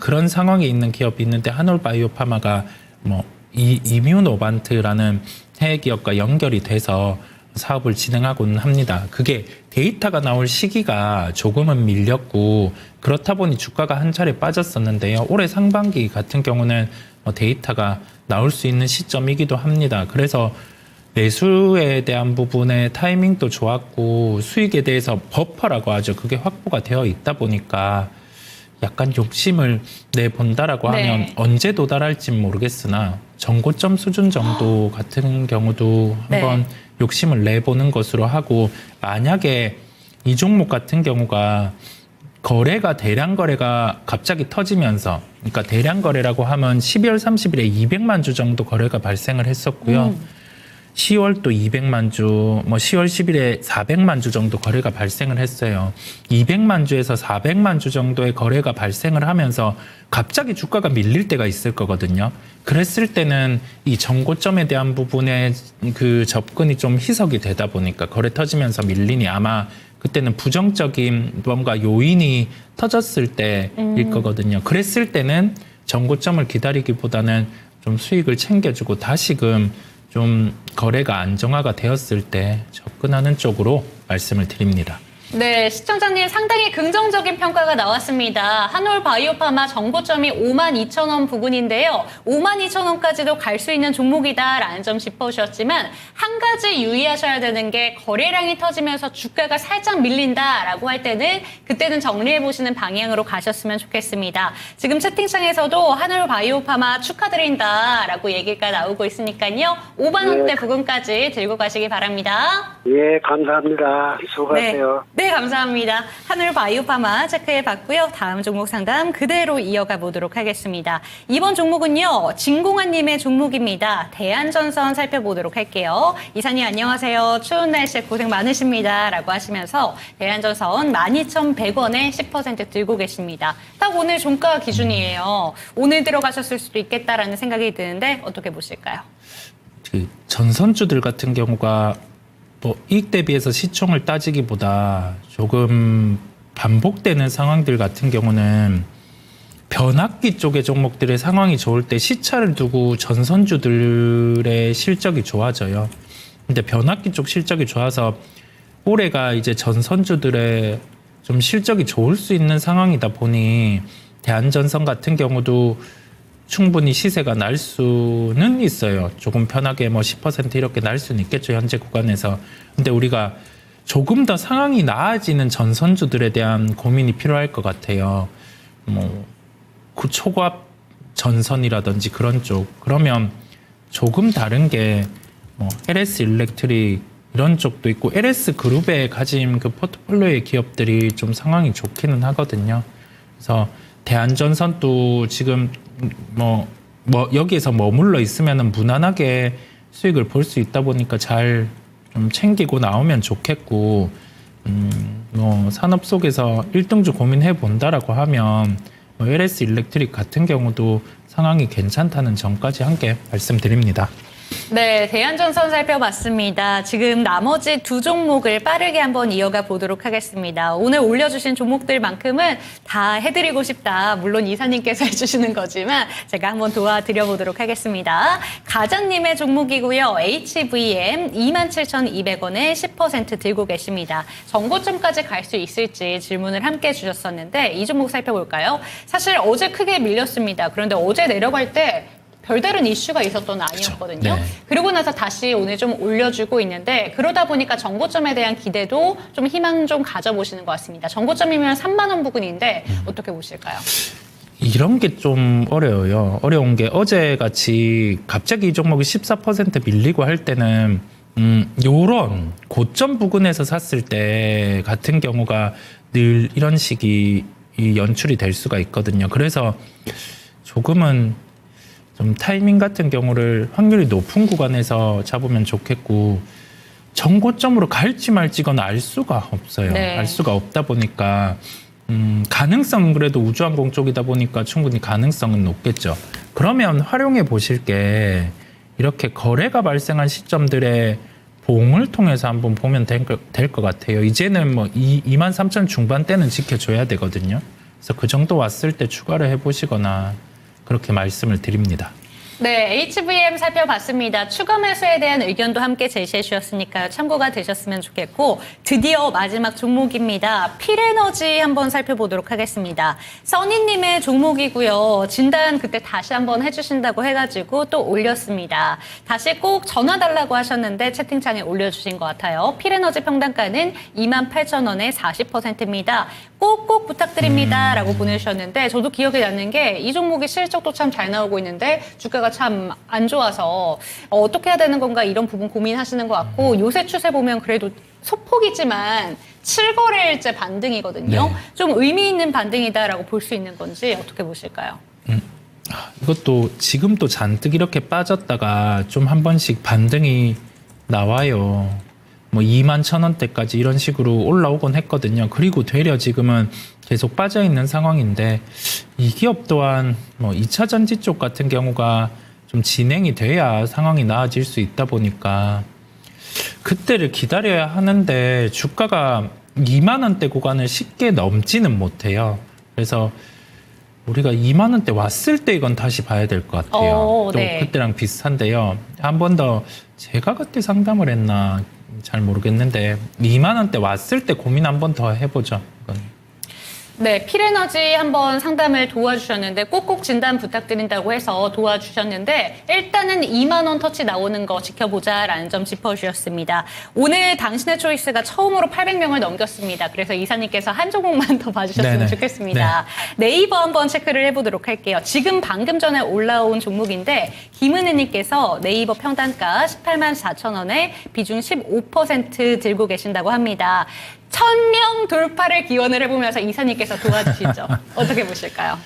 그런 상황에 있는 기업이 있는데 한올바이오파마가 뭐 이뮤노반트라는 해외 기업과 연결이 돼서 사업을 진행하고는 합니다. 그게 데이터가 나올 시기가 조금은 밀렸고 그렇다 보니 주가가 한 차례 빠졌었는데요. 올해 상반기 같은 경우는 데이터가 나올 수 있는 시점이기도 합니다. 그래서 매수에 대한 부분의 타이밍도 좋았고 수익에 대해서 버퍼라고 하죠. 그게 확보가 되어 있다 보니까 약간 욕심을 내본다라고 하면 네. 언제 도달할진 모르겠으나 전고점 수준 정도 같은 경우도 한번 욕심을 내보는 것으로 하고 만약에 이 종목 같은 경우가 대량 거래가 갑자기 터지면서 그러니까 대량 거래라고 하면 12월 30일에 200만 주 정도 거래가 발생을 했었고요. 10월 또 200만 주, 뭐 10월 10일에 400만 주 정도 거래가 발생을 했어요. 200만 주에서 400만 주 정도의 거래가 발생을 하면서 갑자기 주가가 밀릴 때가 있을 거거든요. 그랬을 때는 이 정고점에 대한 부분에 그 접근이 좀 희석이 되다 보니까 거래 터지면서 밀리니 아마 그때는 부정적인 뭔가 요인이 터졌을 때일 거거든요. 그랬을 때는 정고점을 기다리기보다는 좀 수익을 챙겨주고 다시금 좀 거래가 안정화가 되었을 때 접근하는 쪽으로 말씀을 드립니다. 네, 시청자님 상당히 긍정적인 평가가 나왔습니다. 한올바이오파마 정고점이 52,000원 부근인데요. 52,000원까지도 갈 수 있는 종목이다라는 점 짚어주셨지만 한 가지 유의하셔야 되는 게 거래량이 터지면서 주가가 살짝 밀린다라고 할 때는 그때는 정리해보시는 방향으로 가셨으면 좋겠습니다. 지금 채팅창에서도 한올바이오파마 축하드린다라고 얘기가 나오고 있으니까요. 5만 원대 부근까지 들고 가시기 바랍니다. 예, 감사합니다. 수고하세요. 네, 감사합니다. 한올바이오파마 체크해봤고요. 다음 종목 상담 그대로 이어가 보도록 하겠습니다. 이번 종목은요. 진공환님의 종목입니다. 대한전선 살펴보도록 할게요. 이사님 안녕하세요. 추운 날씨에 고생 많으십니다. 라고 하시면서 대한전선 12,100원에 10% 들고 계십니다. 딱 오늘 종가 기준이에요. 오늘 들어가셨을 수도 있겠다라는 생각이 드는데 어떻게 보실까요? 그 전선주들 같은 경우가 뭐 이익 대비해서 시총을 따지기보다 조금 반복되는 상황들 같은 경우는 변압기 쪽의 종목들의 상황이 좋을 때 시차를 두고 전선주들의 실적이 좋아져요. 근데 변압기 쪽 실적이 좋아서 올해가 이제 전선주들의 좀 실적이 좋을 수 있는 상황이다 보니 대한전선 같은 경우도 충분히 시세가 날 수는 있어요. 조금 편하게 뭐 10% 이렇게 날 수는 있겠죠. 현재 구간에서. 근데 우리가 조금 더 상황이 나아지는 전선주들에 대한 고민이 필요할 것 같아요. 뭐 그 초과압 전선이라든지 그런 쪽. 그러면 조금 다른 게 뭐 LS 일렉트릭 이런 쪽도 있고 LS 그룹에 가진 그 포트폴리오의 기업들이 좀 상황이 좋기는 하거든요. 그래서 대한전선도 지금 뭐 여기에서 머물러 있으면은 무난하게 수익을 볼 수 있다 보니까 잘 좀 챙기고 나오면 좋겠고, 뭐 산업 속에서 1등주 고민해 본다라고 하면 뭐 LS 일렉트릭 같은 경우도 상황이 괜찮다는 점까지 함께 말씀드립니다. 네, 대한전선 살펴봤습니다. 지금 나머지 두 종목을 빠르게 한번 이어가 보도록 하겠습니다. 오늘 올려주신 종목들만큼은 다 해드리고 싶다. 물론 이사님께서 해주시는 거지만 제가 한번 도와드려 보도록 하겠습니다. 가장님의 종목이고요. HVM 27,200원에 10% 들고 계십니다. 정고점까지 갈 수 있을지 질문을 함께 주셨었는데 이 종목 살펴볼까요? 사실 어제 크게 밀렸습니다. 그런데 어제 내려갈 때 별다른 이슈가 있었던 아니었거든요. 네. 그러고 나서 다시 오늘 좀 올려주고 있는데 그러다 보니까 정고점에 대한 기대도 좀 희망 좀 가져보시는 것 같습니다. 정고점이면 3만 원 부근인데 어떻게 보실까요? 이런 게 좀 어려워요. 어려운 게 어제같이 갑자기 이 종목이 14% 밀리고 할 때는 요런 고점 부근에서 샀을 때 같은 경우가 늘 이런 식이 연출이 될 수가 있거든요. 그래서 조금은 좀 타이밍 같은 경우를 확률이 높은 구간에서 잡으면 좋겠고 정고점으로 갈지 말지건 알 수가 없어요. 네. 알 수가 없다 보니까 가능성은 그래도 우주항공 쪽이다 보니까 충분히 가능성은 높겠죠. 그러면 활용해 보실 게 이렇게 거래가 발생한 시점들의 봉을 통해서 한번 보면 될 것 같아요. 이제는 뭐 23,000 중반대는 지켜줘야 되거든요. 그래서 그 정도 왔을 때 추가를 해보시거나 그렇게 말씀을 드립니다. 네, HVM 살펴봤습니다. 추가 매수에 대한 의견도 함께 제시해 주셨으니까요. 참고가 되셨으면 좋겠고 드디어 마지막 종목입니다. 필에너지 한번 살펴보도록 하겠습니다. 써니님의 종목이고요. 진단 그때 다시 한번 해주신다고 해가지고 또 올렸습니다. 다시 꼭 전화 달라고 하셨는데 채팅창에 올려주신 것 같아요. 필에너지 평단가는 28,000원에 40%입니다. 꼭꼭 부탁드립니다. 라고 보내주셨는데 저도 기억에 남는 게 이 종목이 실적도 참 잘 나오고 있는데 주가가 참 안 좋아서 어떻게 해야 되는 건가 이런 부분 고민하시는 것 같고 요새 추세 보면 그래도 소폭이지만 7거래일째 반등이거든요. 네. 좀 의미 있는 반등이다라고 볼 수 있는 건지 어떻게 보실까요? 이것도 지금 또 잔뜩 이렇게 빠졌다가 좀 한 번씩 반등이 나와요. 뭐 21,000원대까지 이런 식으로 올라오곤 했거든요. 그리고 되려 지금은 계속 빠져 있는 상황인데 이 기업 또한 뭐 2차 전지 쪽 같은 경우가 좀 진행이 돼야 상황이 나아질 수 있다 보니까 그때를 기다려야 하는데 주가가 2만 원대 구간을 쉽게 넘지는 못해요. 그래서 우리가 2만 원대 왔을 때 이건 다시 봐야 될 것 같아요. 또 네. 그때랑 비슷한데요. 한 번 더 제가 그때 상담을 했나 잘 모르겠는데 2만 원대 왔을 때 고민 한 번 더 해보죠. 이건. 네, 필에너지 한번 상담을 도와주셨는데 꼭꼭 진단 부탁드린다고 해서 도와주셨는데 일단은 2만 원 터치 나오는 거 지켜보자라는 점 짚어주셨습니다. 오늘 당신의 초이스가 처음으로 800명을 넘겼습니다. 그래서 이사님께서 한 종목만 더 봐주셨으면 네네. 좋겠습니다. 네이버 한번 체크를 해보도록 할게요. 지금 방금 전에 올라온 종목인데 김은혜님께서 네이버 평단가 184,000원에 비중 15% 들고 계신다고 합니다. 1,000명 돌파를 기원을 해보면서 이사님께서 도와주시죠. 어떻게 보실까요?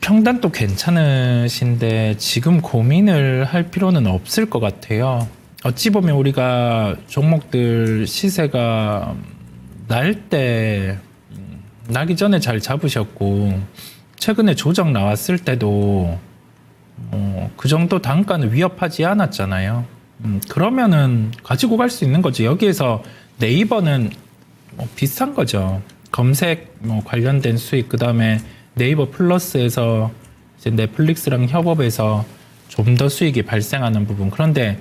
평단도 괜찮으신데 지금 고민을 할 필요는 없을 것 같아요. 어찌 보면 우리가 종목들 시세가 나기 전에 잘 잡으셨고 최근에 조정 나왔을 때도 그 정도 단가는 위협하지 않았잖아요. 그러면은 가지고 갈 수 있는 거죠. 여기에서 네이버는 비슷한 거죠. 검색 관련된 수익, 그 다음에 네이버 플러스에서 이제 넷플릭스랑 협업해서 좀 더 수익이 발생하는 부분. 그런데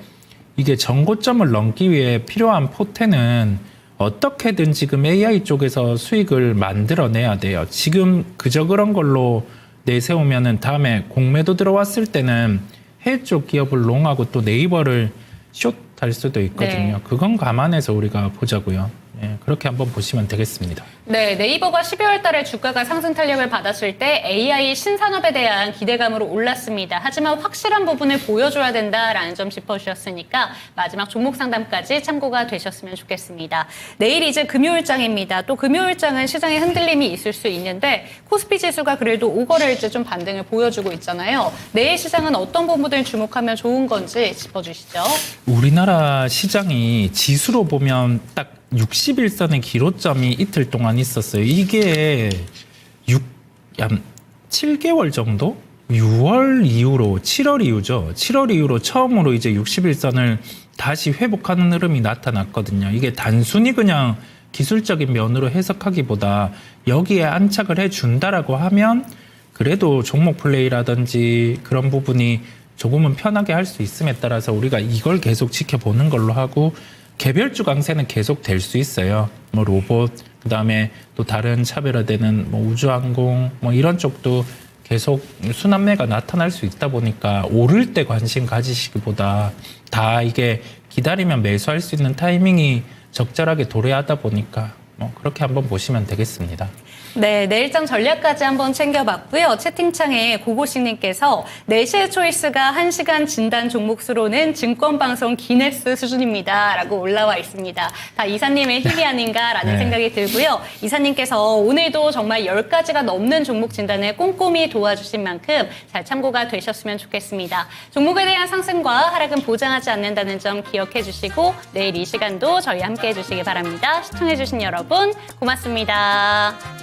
이게 정고점을 넘기 위해 필요한 포텐은 어떻게든 지금 AI 쪽에서 수익을 만들어내야 돼요. 지금 그저 그런 걸로 내세우면은 다음에 공매도 들어왔을 때는 해외 쪽 기업을 롱하고 또 네이버를 숏할 수도 있거든요. 네. 그건 감안해서 우리가 보자고요. 예, 그렇게 한번 보시면 되겠습니다. 네, 네이버가 12월 달에 주가가 상승 탄력을 받았을 때 AI 신산업에 대한 기대감으로 올랐습니다. 하지만 확실한 부분을 보여줘야 된다라는 점 짚어주셨으니까 마지막 종목 상담까지 참고가 되셨으면 좋겠습니다. 내일 이제 금요일장입니다. 또 금요일장은 시장에 흔들림이 있을 수 있는데 코스피 지수가 그래도 5거래일째 좀 반등을 보여주고 있잖아요. 내일 시장은 어떤 부분을 주목하면 좋은 건지 짚어주시죠. 우리나라 시장이 지수로 보면 딱 60일선의 기로점이 이틀 동안 있었어요. 이게 7개월 정도? 6월 이후로 7월 이후죠. 7월 이후로 처음으로 이제 60일선을 다시 회복하는 흐름이 나타났거든요. 이게 단순히 그냥 기술적인 면으로 해석하기보다 여기에 안착을 해준다라고 하면 그래도 종목 플레이라든지 그런 부분이 조금은 편하게 할 수 있음에 따라서 우리가 이걸 계속 지켜보는 걸로 하고 개별주 강세는 계속 될 수 있어요. 뭐 로봇, 그다음에 또 다른 차별화되는 뭐 우주항공 뭐 이런 쪽도 계속 순환매가 나타날 수 있다 보니까 오를 때 관심 가지시기보다 다 이게 기다리면 매수할 수 있는 타이밍이 적절하게 도래하다 보니까 뭐 그렇게 한번 보시면 되겠습니다. 네, 내일장 전략까지 한번 챙겨봤고요. 채팅창에 고고식님께서 4시의 초이스가 1시간 진단 종목 수로는 증권방송 기네스 수준입니다. 라고 올라와 있습니다. 다 이사님의 힘이 아닌가라는 네. 생각이 들고요. 이사님께서 오늘도 정말 10가지가 넘는 종목 진단을 꼼꼼히 도와주신 만큼 잘 참고가 되셨으면 좋겠습니다. 종목에 대한 상승과 하락은 보장하지 않는다는 점 기억해 주시고 내일 이 시간도 저희 함께 해주시기 바랍니다. 시청해주신 여러분 고맙습니다.